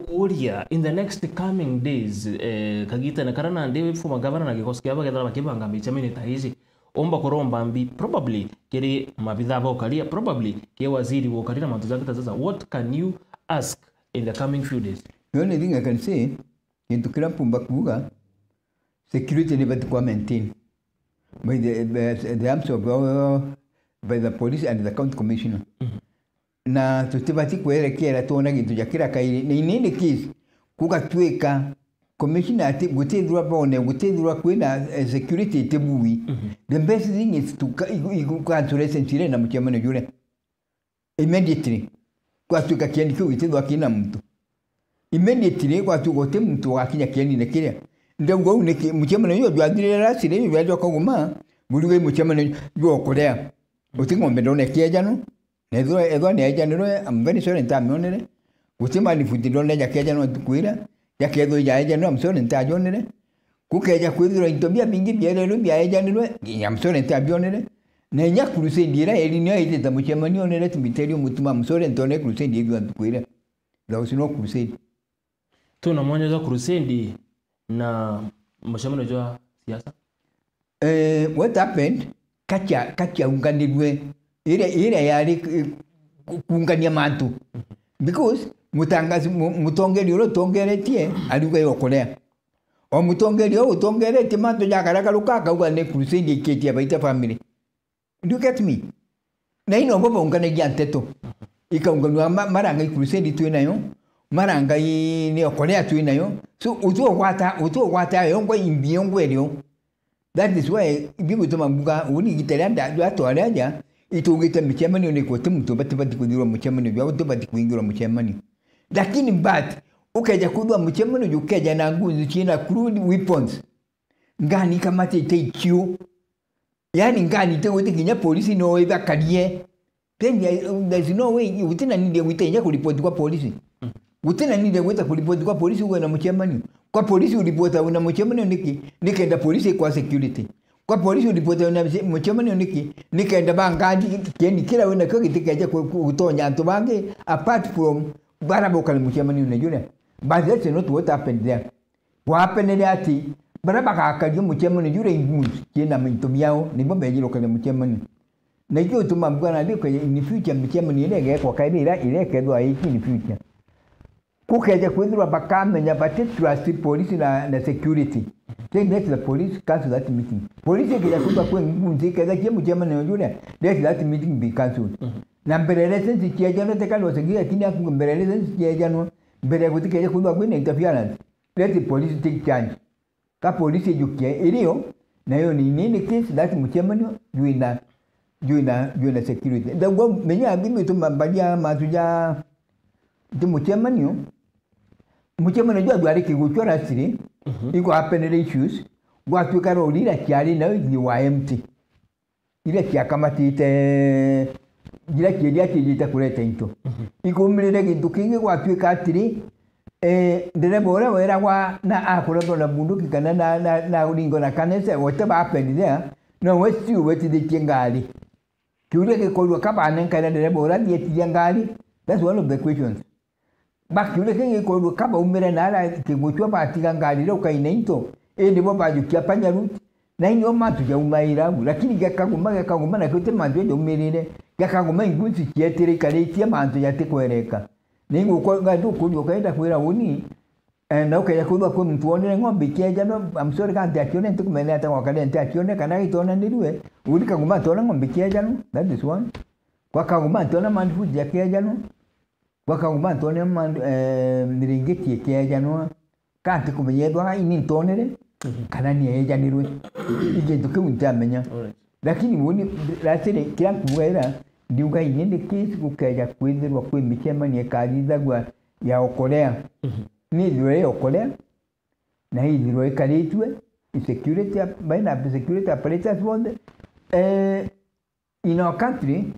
Kuria in the next coming days kagita na karana ndewe fuma governor na gikosi kyaba gedala bakibanga michamini taizi omba koromba mbi probably kiri mabidha ba okalia probably ke waziri wa okalia mantu zake sasa. What can you ask in the coming few days? The only thing I can say into Krampumba Kuga security never to maintain by the arms of by the police and the county commissioner. Na tutibati kuelekea tuona kitu ya kila kaili na inene case kukatweka commissioner ati gutethura bone gutethura kwina security tebuwi. The best thing is to cancel sentire na mchamano yule immediately kwa tuka kiani kwa gutethura kina mtu immediately kwa tugote mtu akinya kiani na kile ndio uneke mchamano yule bwadire rasire yule bwa koguma buriwe mchamano yo Korea utingombe ndone kiajano. Edo ni aja nero I'm very sorry nta mionere utima ni futiro ne jakeja no tukuira yakedo ya aja no I'm sorry nta jonere kukeja kwidiro intobia bingi biere lu bia aja nero I'm sorry nta bionere ne nya kuruse ndira eri ni aite tamuchemani onere timiterio mutuma I'm sorry ntone kuruse ndiyo tukuira la usino kuruse Tuna mwanya za crusade na mshamano jwa siasa. What happened kacha unganirwe ile yari kungania mantu because mutangazi mutongeri ro tongeretie aluga yokolea o mutongeri o tongerete mantu yakaraka lukaka ugane crusade ketia baita family. Do you get me? Na ino baba ungane janteto ikaunganwa maranga crusade tu nayo maranga ni okolea tu nayo so uto kwata yongo imbiongo elio. That is why bibu to mabuga uni giteranda ato araja itungita mchemani ni kwa mtu bati kudirwa mchemani ya watu bati kuingirwa mchemani. Lakini but ukaja kudwa mchemani ukaja na nguvu china crude weapons ngani kama tete yani ngani te wote kinya polisi no eba kadie then there's no way utina ninde witenya kuripoti kwa polisi utina ninde wita kuripoti kwa polisi uwe na mchemani kwa polisi ulipota una mchemani nikaenda polisi kwa security kwa polisi ulipota una mchemani nikaenda bangandi keni kila wena kwa kitikaje kutonya antu bange apart from barabo kale mchemani unajua but that's not what happened there what happened there baraba kakajyo mchemani jure ingus kina mintomiao nibo bejiro kale mchemani na hiyo tumambwana ndiko in future mchemani ile kwa kaida ile kedwa hiki in future kukeja kwendwa bakamenya bati trust police na security then let the police cancel that meeting police keja kuba kwa ngunzi keja kimu mchemani unajua let that meeting be cancelled na mbelele sensi kiajano tekalo sengia kini aku mbelele sensi kiajano mbele kutikeja kuba kwa interference let the police take charge ka polisi jukia ilio na hiyo ni nini case that mchemani juina security ndio menya ngimi tu mambalia matuja tu mchemani jua dwari kiguchora siri iko happen issues watu karo lila kiali na ni wa empty ile kia kama tite jira kilia kijita kuleta into iko mlele kintu kingi watu katiri derebo ora wera wa na akoro na bunduki kana na ulingo na kanese wote ba happen there no westi weti de tingali kiule ke kolwa kabane kana derebo ora die tingali that's one of the questions back kiule ke kolwa kaba umere na ala kiguchwa ba tingali ro kaina into ndipo bajukia panya route na inyo matu ya umaira lakini gakaguma na kote mandu ya umirire gakaguma inguzi kietire kaletia mandu ya tekwereka ningu kwa ngadu kujo kaida kwira uni na ukaya kuba kwa mtu onere ngombe kiaja no I'm sorry kanti akione ntukumene ata wakale nti akione kana itona ndiriwe uli kaguma tona ngombe kiaja no that is one kwa kaguma tona mandu ya kiaja no kwa kaguma tona mandu miringiti kiaja no kanti kumenyedwa ini tonere kana ni eja nirwe ije ntukumte amenya lakini woni rasire kila kuwera ndiuga inende kesi kukaja kwendwa kwa michemani ya kadizagwa ya okolea ni lwe okolea na hii lwe kalitwe security baina security apparatus bond in our country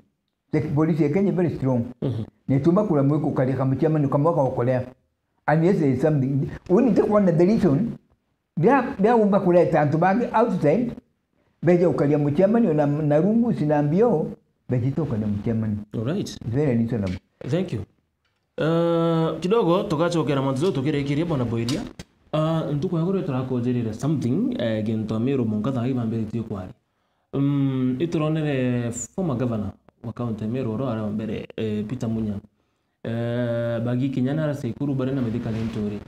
the police Kenya very strong ne tumba kula mwiko kali kama michemani kama okolea and yes there is something we need to one the reason dia umba kuleta antubage outside beje ukalia michemani na rungu sinambio bejitoka na mchemani. Alright. Very reasonable. Thank you. Kidogo tukachokera mwanzo tukirekiria bwana Boidia. Nduko yagoro turakojerera something gento mero mongatha ibambere tio kwari. Ituronere former governor wa county mero ro ara mbere Peter Munya. Bagi kinyana ara sekuru bare na medical intori.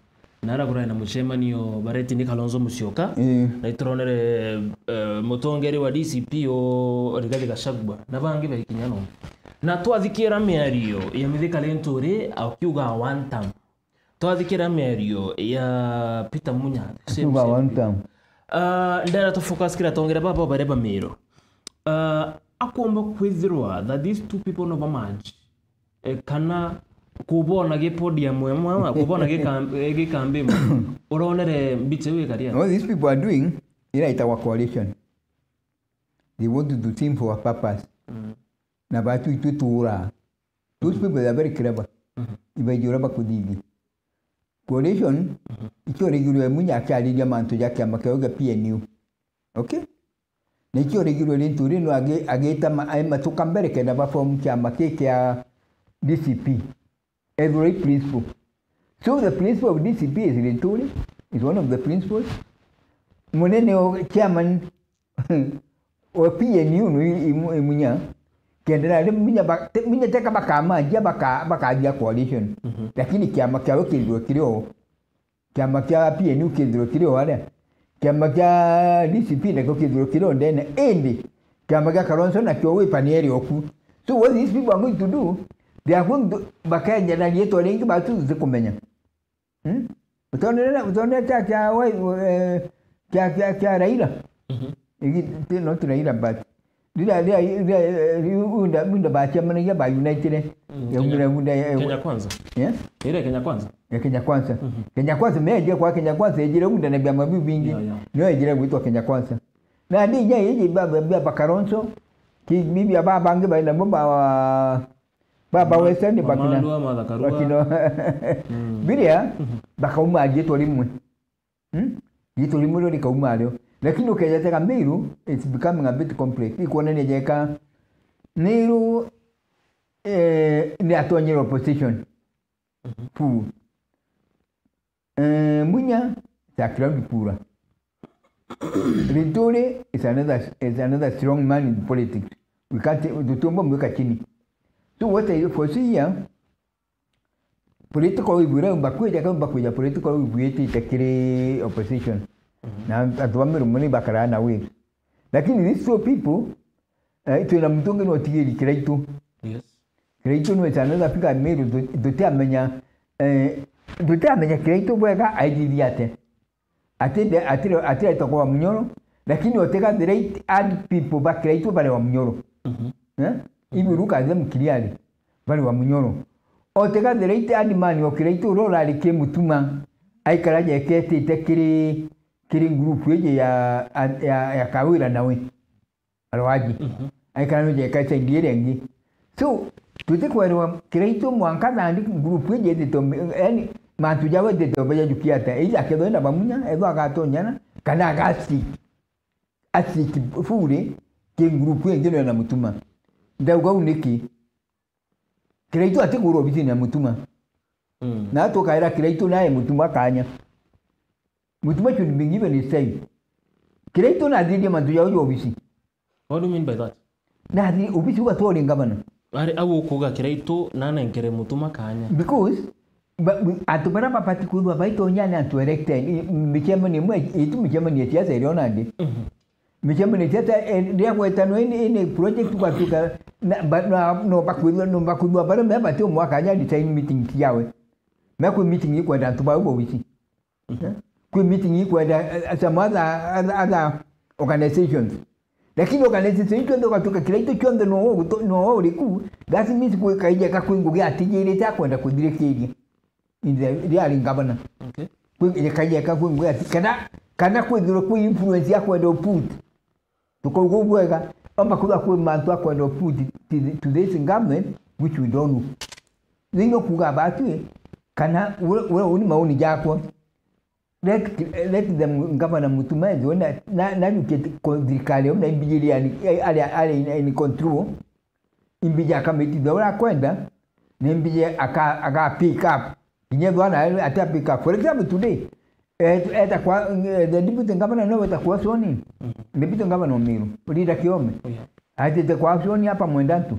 Nara kura na muchemanio bareti ni Kalonzo Musyoka na ituronere mutongeri wa DCP o Rigathi Gachagua na bangi bari kinyano na twathikira miario ya medical intori akiuga one time twathikira miario ya Peter Munya akiuga one time ndara to focus kira tongera baba bareba miro akomba kwithirwa that these two people no manage kana kubona ge podium mwa kubona ge kambe uronere mbitse we karia. What these people are doing is our coalition. They want to do things for a purpose. Na batu itutura. Those people are very clever. Ibajura bakudigi. Coalition ikiwa regular munya akali ya manto yake amakaoga PNU. Okay? Na ikiwa regular nturi no ageta matuka mbere kenda ba form chama keke ya DCP. Every principle. So the principle of DCP is Linturi, is one of the principles. Monene chairman or PNU no Munya, Kendra Minya take bakama, Jabaka coalition. Lakini Kiama Kawaki Kiro, Kiamaka PNU Kidro Kiro, Kiamaka DCP, the Coki Kiro, then Andy, Kiamaka Karonson, a Kyo Panieri Oku. So what these people are going to do? They are going to bakaja na yeto lengi batu zikumenya. Utonera cha Raila. Not Raila but unda bacha mwana ba United. Kenya Kwanza. Yeah? Ile Kenya Kwanza. Ya Kenya Kwanza. Kenya Kwanza meje kwa Kenya Kwanza ejire unda na byama bingi. No ejire gwitwa Kenya Kwanza. na ndi nya yeje baba Karonso ki bibi baba nge baina baba western bakino bilia bakauma jeto limwe jeto limwe ndo kauma leo lakini ukaja teka Meru it's becoming a bit complex iko nene jeka Meru ni atonyero opposition fu Munya Takrabi Pura. Rintore is another strong man in politics. We can't do tumbo mweka chini. So what I foresee here, political ibura bakuja kama bakuja political ibuyeti itakiri opposition. Na atuwameru muni bakara na waves. Lakini these two people, ito na mtungi no tigiri Kiraitu. Yes. Kiraitu no is another figure Meru dote amenya Kiraitu bwega aididiate. Atire itakuwa Munyoro, lakini oteka the right add people back Kiraitu bale wa Munyoro. Ibi ruka them clearly bale wa Munyoro. Oteka the right add man wa Kiraitu rola alike mutuma aikaraje kete itekiri group yeje ya Kawira nawe. Alwaji. Aikaraje kaita ndirengi. So tutekwa Kiraitu mwankana andi group yeje yani mantu jawe de tobeja jukiata ija kedoenda bamunya edo agatonyana kana agasi fure ke grupu engeno na mutuma ndauga uniki Kiraitu ateguro biti na mutuma na to kaira Kiraitu naye mutuma kanya mutuma should be given his time Kiraitu na didi mantu jawe obisi. What do you mean by that? Na di obisi wa to ngabana Ari awu kuga Kiraitu nana enkere mutuma kanya because atubara papati kuwa baito nyane atu elected michemo ni mwe itu michemo ni siasa iliona ndi michemo ni siasa ndia kwetano ini project kwa tuka no bakudwa bara me batio mwaka nya design meeting yawe me meeting iko nda tuba ubo wiki ku meeting iko nda some other organizations lakini organization ndo katuka Kiraitu chondo no liku that means ku kaija kakwingu ya tijiri ta kwenda kudirekeje in the real governor. Okay. Kwenye kaja kakwengu kana kwendro ku influence yako ndo put. Tukogubwega amba kuba ku mantu yako ndo put to this government which we don't know. Nino kuga batwe kana uni maoni yako. Let them governor mutumaji na yukete kodikale na imbijili ali in control. Imbija kamiti dora kwenda nimbije aka pick up. Inyebwana ata pick up. For example today the deputy governor no watakuwa soni. Deputy governor Meru Rida Kiome. Ate kwa soni hapa mwendantu.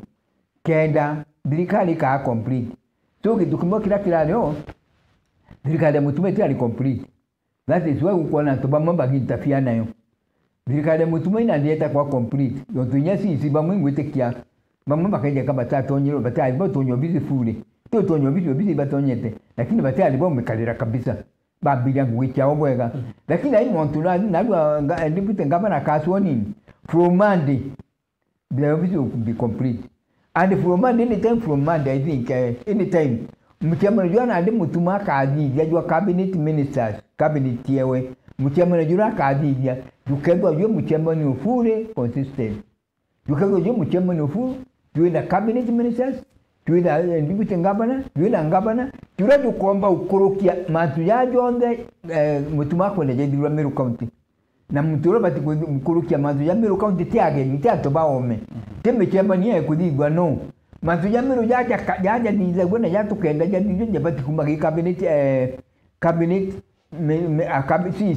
Kenda dirikali ka complete. So kitukimo kila leo dirikali mutume ali complete. That is why uko na toba mamba kitafia nayo. Dirikali mutume ina dieta kwa complete. Yotu nyasi isiba mwingu tekia. Mamba kaje kama tatonyero batali botonyo bizi fule. Tonyo bizi batonyete. Lakini batali bombe kalira kabisa. Babila ngwicha obwega. Lakini ai muntu na deputy governor kaswoni from Monday the office will be complete. And from Monday I think anytime mchama jua na mutuma kaadi ya jua cabinet ministers cabinet yewe mchama jua kaadi ya jukendo jua mchama ni ufure consistent jukendo jua mchama ni ufure jua na cabinet ministers jua na deputy governor jua na governor jua jukomba ukorokia matu ya jonde mutuma kwa nje Meru County na mutoro bati ukorokia matu ya Meru County tiage mitato baome tembe chama ni kudigwa no matu ya Meru jaja diza gona ya tukenda jadi je bati kumagi cabinet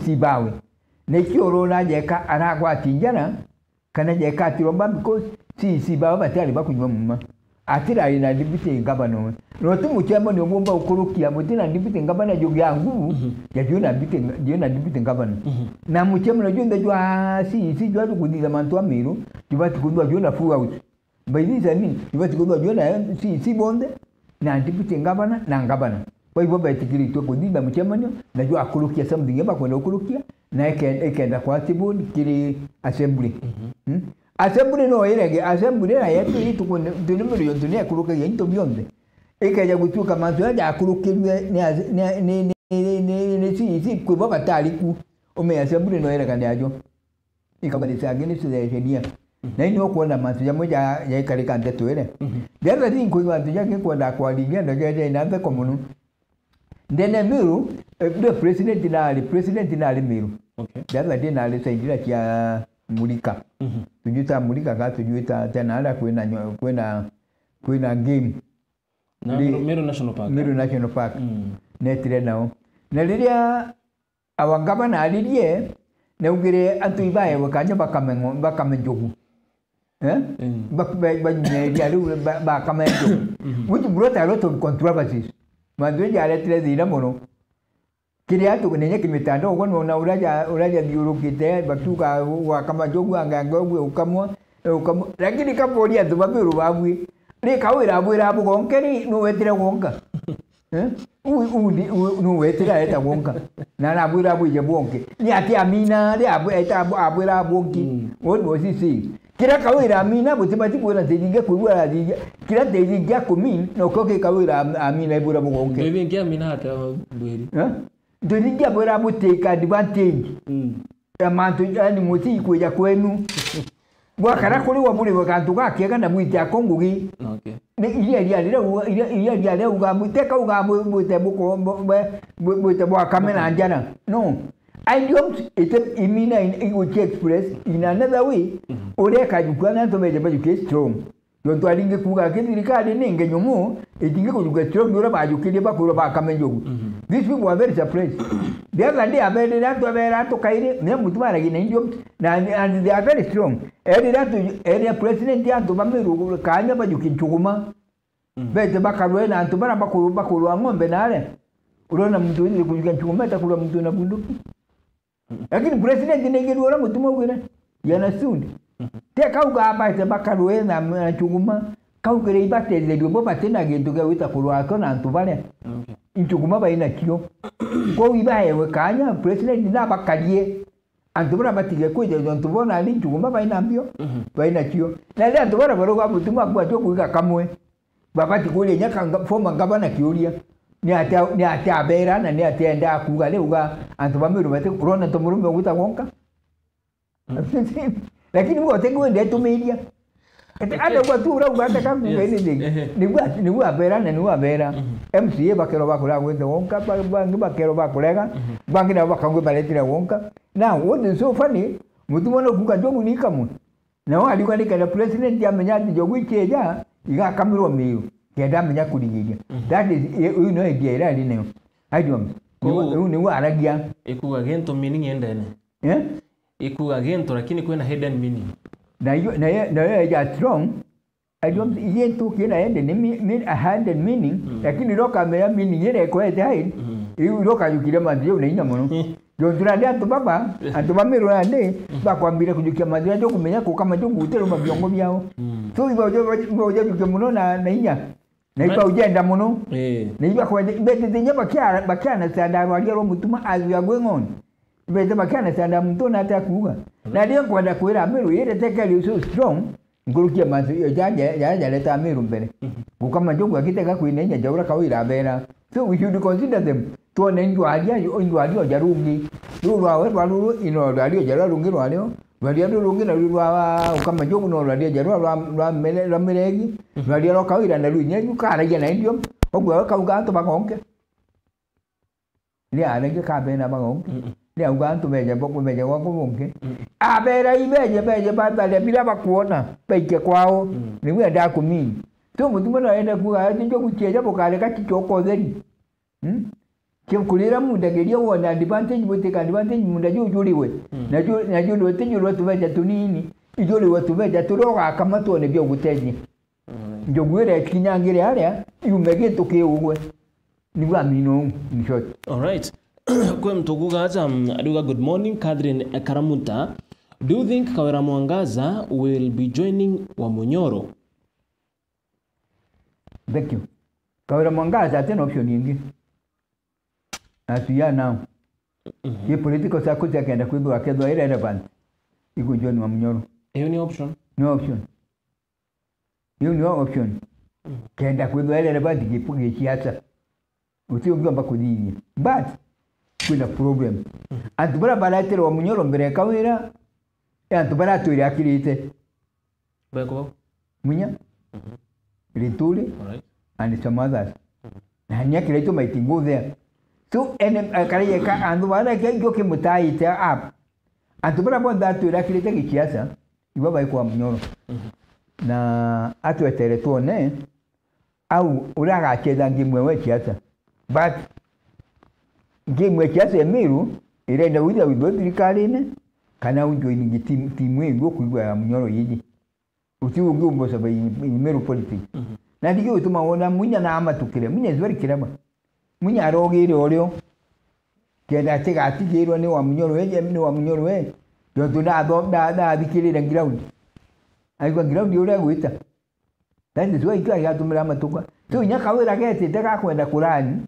si bawe ne kioro na jeka aragwa tinjana kana jeka tiromba because si bawe batali bakunywa mumma atira ina deputy governor no tumu chama ni omomba ukorokia mutina deputy governor jogi yangu ya juna deputy governor na muchema na junda jwa si jwa kudiza mantu wa Meru jibati kundwa juna full out by this I mean jibati kundwa juna si bonde na deputy governor na governor kwa hivyo batikiri tu kudiza muchema na jwa akorokia something yaba kwenda ukorokia na ekenda kwa tibuni kiri assembly assembly no irege assembly na yetu itu kundunumu yo dunia kuruka yento bionde ikaja gutuka mantu ya akurukirwe ni si kwa batali ku ome assembly no irega ndajo ikabalisa ngine sio na ino kuona mantu ya moja ya ikarika ndeto ile dera din ko mantu ya kwa da kwa ligia ndo je na be komunu ndene miru the president na miru Okay. dera din na le saidira kia mulika tujuta mulika ka tujuta tena ala kwena game Na Meru National Park. Meru National Park netire nao na liria awangaba na alirie na ugire antu ibaye wakanya bakamenjogu which brought a lot of controversies. Manduja aletre zina mono. Kile atu kwenye kimitando kwa na uraja biurukite batuka wakama jogu angangogu ukamwa lakini kapolia tubabiru babwi ni kawira abwira abu konkeri no wetira wonka no wetira eta wonka na abwira abu je bonke ni ati amina ni abwira abonki wo sisi kila kawira amina butimati kuona tejinge kuwa radija kila tejinge kumin no koke kawira amina ibura bonke Maybe ngia amina hata bweri. Tejinge abwira buteka advantage amantu yani muti kuja kwenu wakara kuri wa muri bakantu gakiega na mwite akongugi Okay. ni ile ile ugamuteka ugamute buko mwite bwa kamera njana no I don't it imina in Uchi Express in another way ore kajukana to meje bajuke strong yon to alinge kuga kidirikade ninge nyumu etinge kujuka strong yora bajukide bakuro bakamenjogu these people are very surprised they are they abere that to abere to kaire ne mutumara gine indio and they are very strong ere president ya to bamiru kanya bajuki chuguma bete bakarwe na to bara bakuru ngombe nale urona mtu ile kujuka chuguma takula mtu na bunduki lakini president ningeduora mutuma gwira yana sundi te kauga abate bakarwe na chuguma kaugere ibate le dio batena gintu ga wita kurwa ko na ntubale inchuguma baina kio ko ibaye we kanya president na bakalie antubura batige ko je ntubona ali inchuguma baina mbio baina kio na le antubura baroga mutuma kwa to kuiga kamwe babati kule nyaka foma ngabana kioria ni ati abera na ni ati enda kuga le uga antubamiru bate kurona to murume uta wonka lakini wote ngwende tumedia ada kwa tu ura ugata kangu ngene ni abera na ni abera MCA bakero bakura ngwende wonka bangi bakero bakulega bangi na bakangwe baletira wonka now what is so funny mutu mono kuga jogu ni kamu na wali kwa nika president ya menyati jogu cheja iga kamiro miyo kenda menya kuligiria that is you know idea ira ni I don't ni waragia Ikuga gento meaning endene. Ikuga gento lakini kuna hidden meaning. Na ya strong I don't yento kina ende ni a hidden meaning lakini roka meya meaning ile kwa hide hiyo roka yukile mandio unaina mono yo turande atubaba atubamiro ande bakwambira kujukia mandio ndio kumenya ko kama ndio gutero mabiongo byao so ibo yuke mono na inya na iba ujenda mono na iba kwa bete nya bakia na sandaro aliro mutuma azya gwengon bete bakia na sandaro mutona atakuga na ndio kwenda kwera miru ile tekeli so strong ngurukia manzi ya leta miru mbele kama ndio akiteka kuinenya jaura kawira bera so we should consider them to nenjwalia jarungi rurwa weru ino radio jarungi rwalio radio rurungi na rurwa kama ndio no radio jarwa rwa meregi radio kawira na runya yukara ya ndio ogwa kauga to bagonke ni anenge ka bena bagonke ni auga to meje boko meje wako bonke abera ibeje baba bila bakuona peke kwao ni wenda kumini to mutumo na enda kuga ndio kucheja bokale ka kichoko zeri kulira muda geria wona advantage bote ka advantage muda juliwe na juliwe tujulwa tuveja tunini ijuliwe tuveja turoga kama tuone byo gutenye ndio gwere kinyangire aria yumege tukiugwe ni bwa mino in short. All right. Kwa mtuguga aduga good morning Catherine Karamuta. Do you think Kawira Mwangaza will be joining Wamunyoro? Thank you. Kawira Mwangaza tena option nyingi. As we are now, the political circles are kind of irrelevant. You could join Wamunyoro. Any option? No option. You no option. Kenda kwenda irrelevant kipuge siasa. Usiogamba kudini. But kuna problem. Antubara balatero Wamunyoro mbere Kawira antu bara twire akirite Beko. munya Rituli and some others na nyakire to might go there so kare ka andu bara ke joke mutai te up antu bara bonda twire akirite kikiasa ibaba iko Munyoro na atwetere tuone au uraga cheza ngimwe we kiasa but ngimwe kiasa emiru irenda witha thirikari-inĩ kana unjoini timu ĩngĩ kuigua ya Munyoro yiji utiu ngumbo sabai emiru politics na ndio utuma wona munya na amatukire munya is very clever munya arogire oryo kenda tigatigirwo ni wa Munyoro we ni wa Munyoro we yo tuna da thikirire ground aigwa ground uri gwita that is why ikia tumira matuka tu nyaka wira gete teka kwenda kurani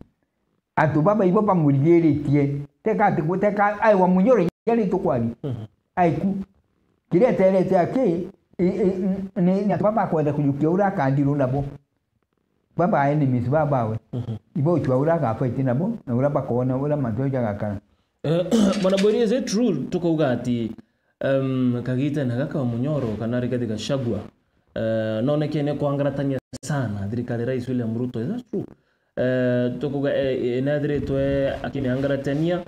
atu baba ibo pamurigiritie teka ai wa Munyoro yali tukwani aiku kireterete ake ni baba kwenda kujukia ura kandiru nabo baba enemies baba we ibo chwa ura ka fight nabo na ura bakona ura mantoja gakana Bwana Boria, is it true tukauga ati Kagita na gaka wa Munyoro kana Rigathi Gachagua naonekane kuangaratania sana thirikari Rais William Ruto? Is that true? Tukuga enadretwe akini angaratania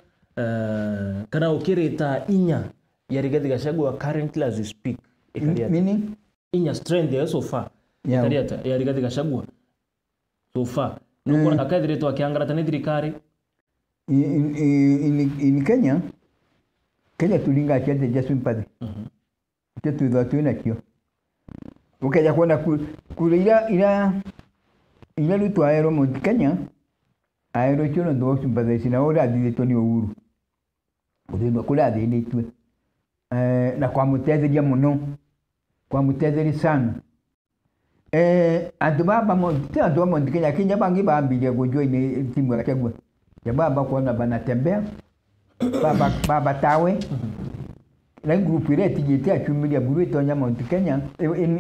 kana ukireta inya ya Rigathi Gachagua currently as we speak meaning inya strength there so far ya Rigathi Gachagua so far nuko akadretwe akiangaratania thirikari in Kenya tulinga chete Jasmine Padi chetu dhatu nakio ukaja kuona kulia ila lutu aero mo Kenya aero chono ndo Padi sina ora direto ni Uhuru udendo kula adini tu na kwa mutetheria muno kwa mutetheria sana andu baba mo andu mo Kenya Kenya bangi bambile gojoine timu ya Gachagua ya baba kuona banatembea baba tawe na group ile tijete achumilia buru itonya Mount Kenya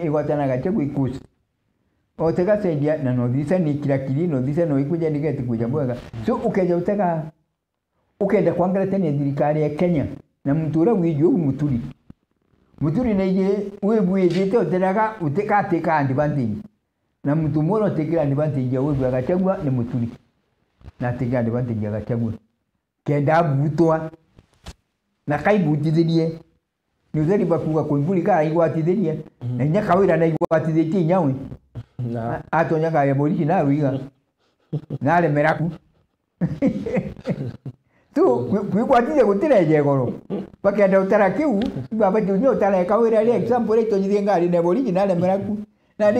igotana Gachagua ikusi otega saidia na no disa ni kila kilino disa no ikuja nigeti kuja bwega so ukeja ukenda kuangalia tena thirikari ya Kenya na mtura wiju muturi na je wewe jete oteraga utekateka advantage na mtu moro tekira advantage ya wewe Gachagua ni muturi na tekira advantage ya Gachagua kenda butwa na kai butithirie ni uzeri bakuga kuimbuli ka igwatithirie na nyaka wira na igwatithirie nyawe na atonya ka ya polisi na wiga na le meraku tu kuigwatithirie gutireje goro bakenda utarakiu baba tunyo utareka wira ile example ito nyithie ngari na polisi na le meraku na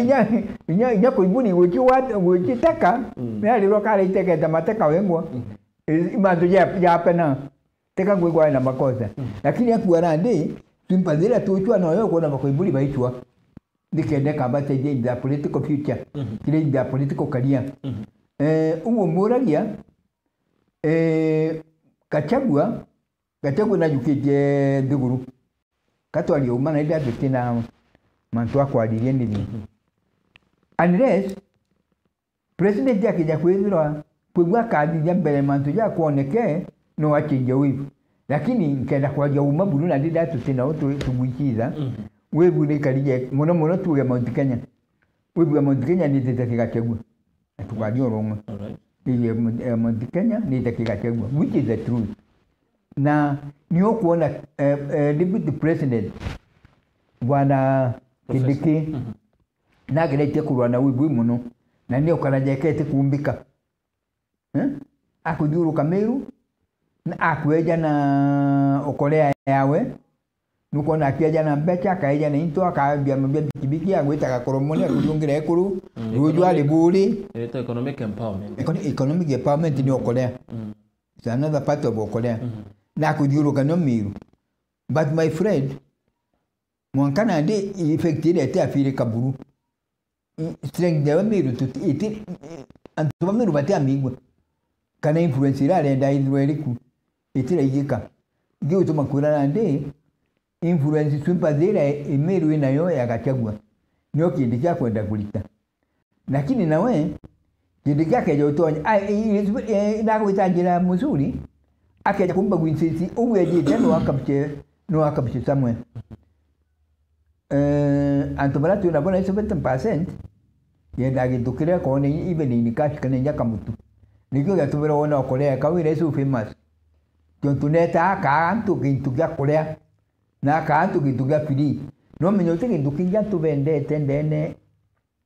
nya kuimbuli gutitaka na liro kale iteketa mateka wengwa imandu ya pena teka ngwigwa na makosa lakini akuarande tumpazira tuchwa na yo kuona makoibuli baitwa dikende kamba teje the political future kile the political career uwo muragia Gachagua na yukije nduguru katwali umana ida bitina mantu akwadirie ndini unless president yakija kwithirwa kwigwa kadi ya mbere mantu ya kuoneke no wachinja wivu lakini nkenda kwaja umabulu na ndida tutina otu tugwikiza wivu ni kalije muno tuge Mount Kenya wivu Mount Kenya ni tete Gachagua tukwadio rongo ile Mount Kenya ni tete Gachagua which is the truth na niyo kuona deputy president bwana Kindiki na gelete kurwa na wivu muno na niyo karajekete kuumbika akuduru Kameru na akweja na okolea yawe nuko na kiaja na becha kaija na into akaambia mbia bikibiki agweta gakoromoni akujungira ekuru rujwa libuli economic empowerment ni okolea it's another part of okolea na akuduru Kanomiru but my friend mwankana ndi effect ile te afire kaburu strength de Miru tuti antu Miru bati amigwa kana influence ira renda ithweriku itira igika ngi utuma kurana ndi influence tumpazira Miru inayo ya Gachagua nyo kindi kya kwenda kulita lakini nawe kindi kyake je utonya na kuitangira muzuri akaja kumba gwinsi uwe je no akabche samwe antu bara twina bona 70% yenda githukire kone even in cash kana nyaka mutu nikyo gatubira wona okorea kawire su famous tontuneta aka antu gintu gya korea na aka antu gintu gya free no menyote gintu kinja tubendete ndene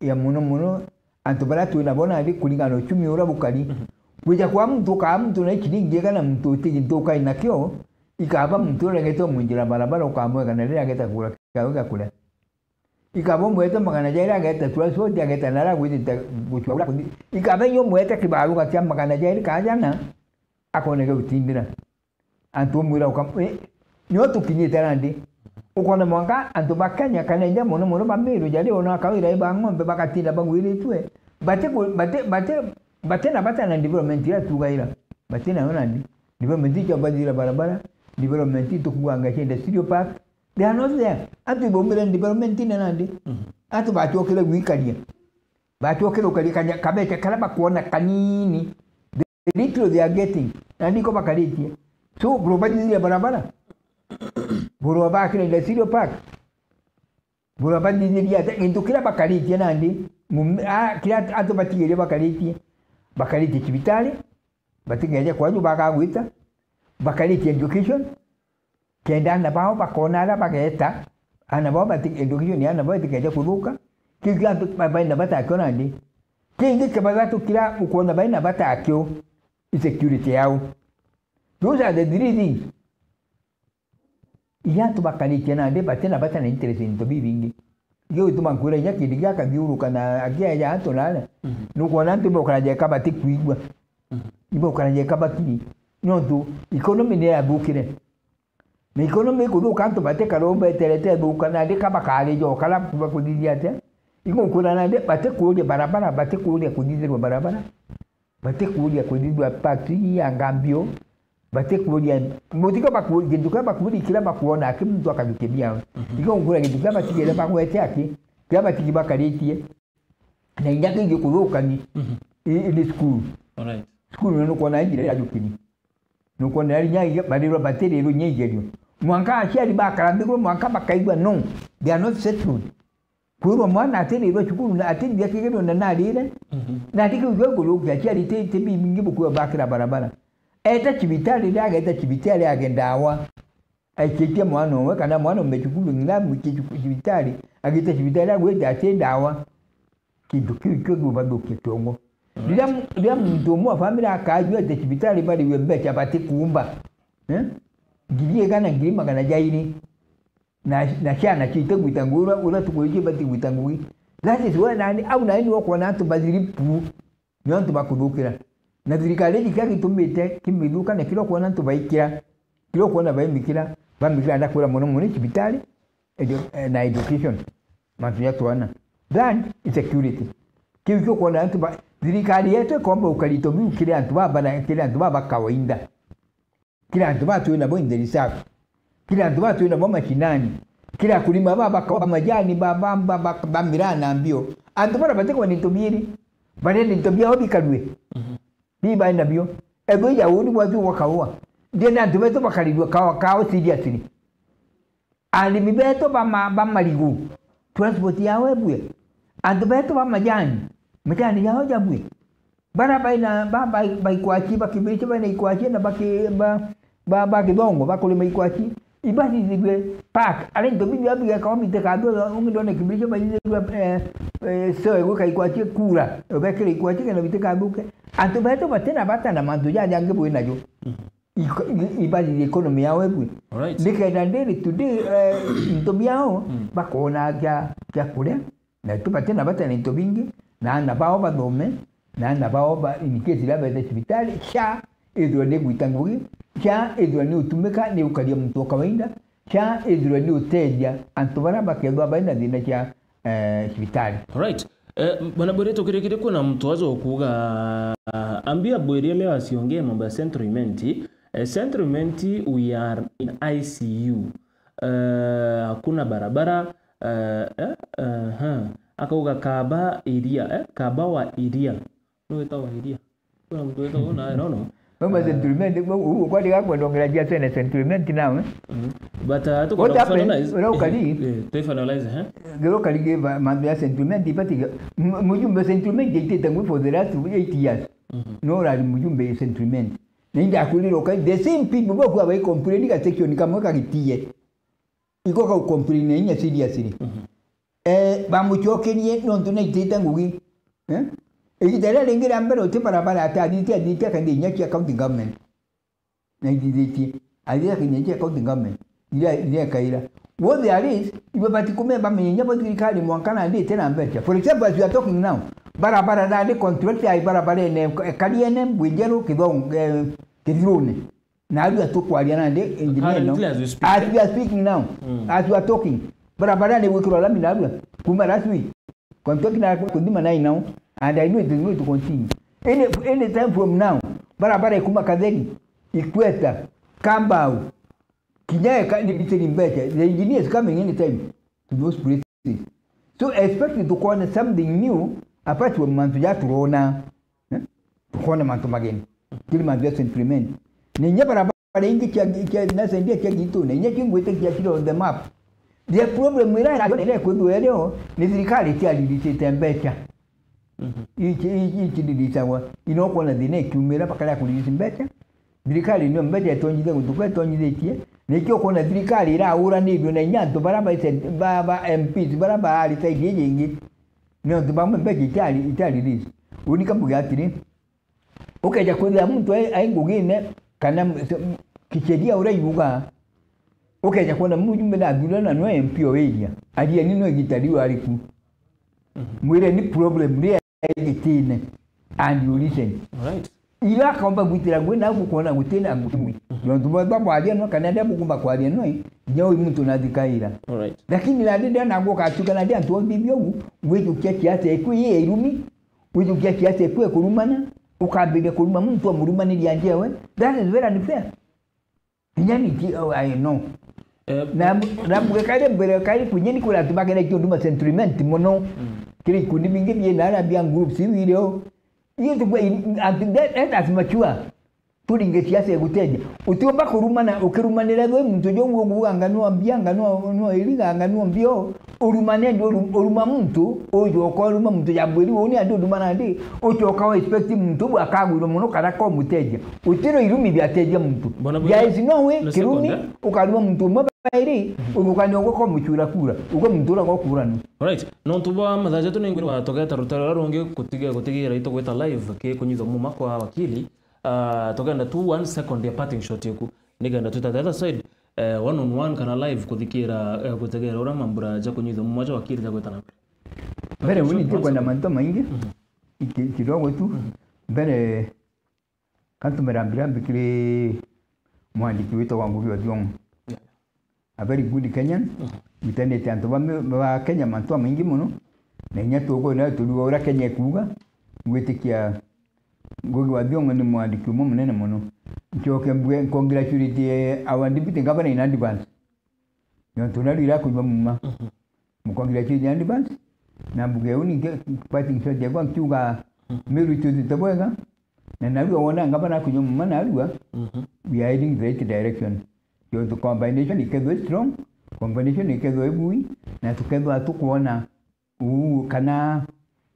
ya muno antu bara twina bona ndi kulingana uchumi ura bukali kuja kwa mtu na kiringi kana mtu gintu kai nakyo ikaba mtu regeto munjira barabara ukamwe kana ria geta kula kaga kula ikaba mwete magana jaira geta tura so dia geta nara gwita guchwa ikaba yo mwete kibaru gatya magana jaira kajana akonege utindira antu mwira ukamwe nyoto kinyita randi ukona mwanga antu bakanya kana nja muno bamiru jali ona kawira iba ngombe bakatinda bagwire twe bate na bata na development ya tugaira bate na ona ndi development ya badira barabara development to kuanga chenda studio park they are not there atu bombera development ina nandi atu bachokele gwikalia bachokele ukalikanya kabete kalaba kuona kanini the little they are getting nandi ko bakalitia so globally ya barabara buru bakile nda studio park buru bandi ya ndio kila bakalitia nandi kila atu batigele bakalitia kibitali batingeje kwa ju bakagwita bakaliti education kenda na bao bakona la bageta ana bao batik education yana bao tikeje kuruka kika baina bata kona ndi kingi kabatu kila ukona baina bata akyo security yao those are the three things iya to bakaliti na ndi batena bata na interest in to bibingi yo to mankura ya kidiga kabiuruka na agia ya ato lala nuko nanti bokaraje kabati kuigwa ibo karaje kabati nyoto economy ne abukire me economy ko do kanto bate karombe terete do kana de kaba kale jo kala ko didiate iko kuna na de bate ko de barabara bate ko de ko didirwa barabara bate ko de ko didwa pati ya ngambio bate ko de mutiko bakuri ginduka bakuri kila bakuona akimtu akabikebia iko kuna ginduka batigele bakwete aki kila batigi bakalitie na injaka ngi kuruka ni in school alright school no kona njire ya jukini nuko nari nyai badiro bateri ro nyejerio mwanka ashari bakara ndiko mwanka bakaigwa no they are not settled kuro mwana ateri ro chukuru na ateri bya kigero na nalire na tiki ugo lo bya chari te bi mingi buku bakira barabara eta chibitali daga eta chibitali agendawa aikitia mwana we kana mwana mmechukuru ngina chibitali agita chibitali agwe atendawa kidu kigo badoke tongo Dia mtu mwa familia akajua te chibitali bali wembe chabati kuumba. Gilie kana ngirima kana jaini. Na shana chite gwitangura ula tukuije bati gwitangui. That is why nani au nani wako na tu baziri pu. Nyantu bakudukira. Na dirikale dikaki tumbete kimiduka na kilo kuona tu baikira. Kilo kuona baimikira. Bamikira ndakura muno chibitali na education. Matuya tuana. That is security. Kiko kuona tu dirikali yetu kwamba ukalitomi kile antu baba kawaida kile antu baba tuina bo indelisako kile antu baba tuina bo machinani kile kulima baba kwa majani baba mirana ambio antu baba bateko ni tobiri bale ni tobia obi kadwe biba ina bio ego ya uni watu wakawa ndiye antu beto bakalidwa kawa seriously ali mibeto ba maligu transport yawe bwe antu beto ba majani mjani yao jabwe bara baina baba ikwachi bakibiriche baina ikwachi na ba kidongo bakulima ikwachi ibadi zigwe park ale ndo bibi abi ya kawami tekado ungidone kibiriche baina so ego kai ikwachi kura obekele ikwachi kana bitekaduke antu bato batena bata na mantu ya jange bwe najo ibadi economy yao ebwe ndikaenda ndeli today ndo biao bakona kya kule na tupatena bata ni tobingi na nabao badome na nabao ba inikezi laba de hospitali cha edro de gwitanguri cha edro ni utumeka ni ukalia mtu kawaida cha edro ni uteja antubara bakedwa baina dina cha hospitali. Alright. Bwana Boreto kile kuna mtoazo kuga ambia Bweria leo asiongee mambo ya Centrumenti. Centrumenti we are in ICU. Hakuna barabara akauga kaba iria kaba wa iria no etawa iria kuna mtu etawa na no Mama settlement kwa diga kwa ndongera jia sene settlement now. But to What happened? Locally, to finalize locally gave Mandela settlement ipati mujumbe settlement jite tangu for the last 8 years. No rali mujumbe settlement. Ninja kuliro kai the same people kwa bai complain ka section kama kagitie. Iko ka complain nya seriously. Bamuchokenie no tunaite tangu Ikitara lengira mbero te para aditi kandi nyaki account government. Na iditi adia kandi account government. Ile kaira. What there is, ibe bati kumeba menya bati kali mwankana ndi tena mbecha. For example, as we are talking now, barabara da de contract ai barabara ne kali ene bwinjero kidrone. Na we are talking kwaliana de engineer no. As we are speaking now, as we are talking, barabara ne wikiro la minabwa. Kuma last week. Contract na kundima nai now. And I know it is going to continue. Any time from now, barabara kuma Kadheri, Ikweta, Kambau, Kinyaya ni bitini better. The engineer is coming anytime to those places. So expect to call something new apart from Mantuja to Rona, to Hona Mantumagain, till my best implement. Ninya barabara ingi nasa ndia chagito, ninya kingu take yakilo on the map. The problem we are going to do area, Nizikali tell you this is better. Ichi disawa inokona dine kumera pakala kulisi mbecha dirikali no mbecha tonjide kutuka tonjide tie nekyo kona dirikali ira ura nibyo na nyanto baraba baba MPs baraba ali taidi jingi no tubamba mbecha itali this unika mugati ukaja kwenda mtu aingugine kana kichedia ura yuga ukaja kwenda mujumbe na dulana no MP oedia adia nino gitaliwa aliku mwire ni problem ria egitine and you listen. Right. Ila kamba butira gwena kuona gutena ngutumi. Yondu baba alia no kanada bukumba kwa alia no nyo mtu nadikaira. All right. Lakini la dede na goka tukana dia to bibyo wetu keki ate ekwi irumi wetu keki ate ekwi kurumana ukabige kuruma mtu amurumani lianjewe. That is very unfair. Nyani ki I know. Na mugekale mbere kai kunyeni kula tubagene kyonduma sentiment mono kiri kundi bingi bie na bia group si video yetu kwa that as mature tulinge siasa guteje utiomba kurumana ukirumanira thwe muntu jongo nguganganwa mbianga no iliga nganwa mbio urumane ndio uruma muntu ojo ko uruma muntu yabwiri woni andi urumana ndi ocho expect muntu akagwiro muno kana ko muteje utiro irumi byateje muntu guys no way kirumi ukaluma muntu iri ukanya uko mucyura kura uko mundura ko kurano. Alright, no tuba madhaja tu ningiri wa toketa rutara ronge kutigira ito kweta live ke kunyizo muma kwa wakili tokenda 1 second ya parting shot yeku nigenda tuta the other side one on one kana live kuthikira kutegera ura mambura ja kunyizo muma ja wakili ja kweta na bere wini tiko na manto maingi kidogo tu bere kantu merambira bikire mwandiki wetu wangu wa Dion a very good Kenyan bitane tanto ba Kenya manto maingi muno na nya togo na tulu ora Kenya kuga ngwetikia ngogi wa Dion ni mwandiki mu munene muno njoke mbwe congratulate our deputy governor in advance yo tunalira kujwa muma mukongratulate in advance na mbuge uni party shot ya kwa kuga Meru tutabwega na nalua wona ngabana kujwa muma nalua we are heading the right direction. Yo the combination ikedo strong, combination ikedo ebui na tukedo atukuona kana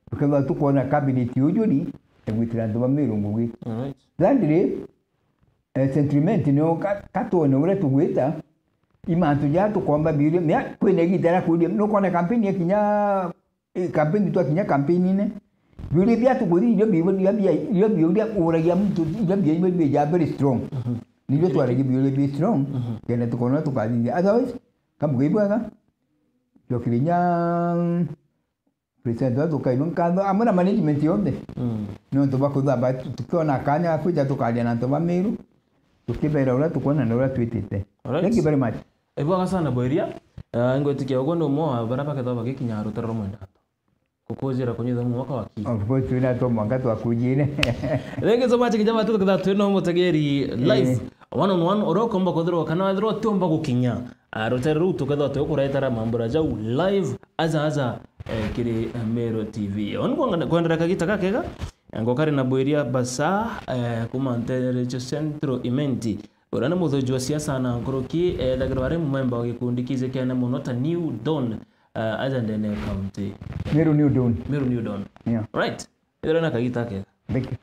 tukedo atukuona cabinet yojuri ebitrando bamero ngugi. Alright. Dandire sentiment no katone ure tugweta imantu ya tukomba bile mya kwene gidara kudi no kona campaign ya kinya campaign tu kinya campaign ne bile bya tuguri yo bya ura ya mtu yo bya very strong. Ndio tu arege bile strong kena tukona tukali otherwise kama kuibwaga yo kilinya presenta tukaino kando amana management yonde no to bakuda ba tukiona kanya kuja tukalia na toba meru tukibera ura tukona na ura twitite. Thank you very much. Ebwa sana boiria ngotikia ogondo mo baraba kataba kinya rutaro mwenda kukozera kunyeza mu mwaka waki of course tuna to mwaka twakujire. Thank you so much kijama tukatha twino mutegeri live one on one oro komba kodro kana thro tumba gukinya rutaro tukatha tukuretara mambura jau live aza kiri Meru TV on kwendera kagita kakega ngokari na bwiria basa kuma Nterecho Central Imenti urana muthoji wa siasa na nkoroki thagiro ari mumemba wa gikundi kize kiana muno ta New Dawn Ajandene County Meru New Dawn. Meru New Dawn Yeah. right ira na kagita ke Thank you.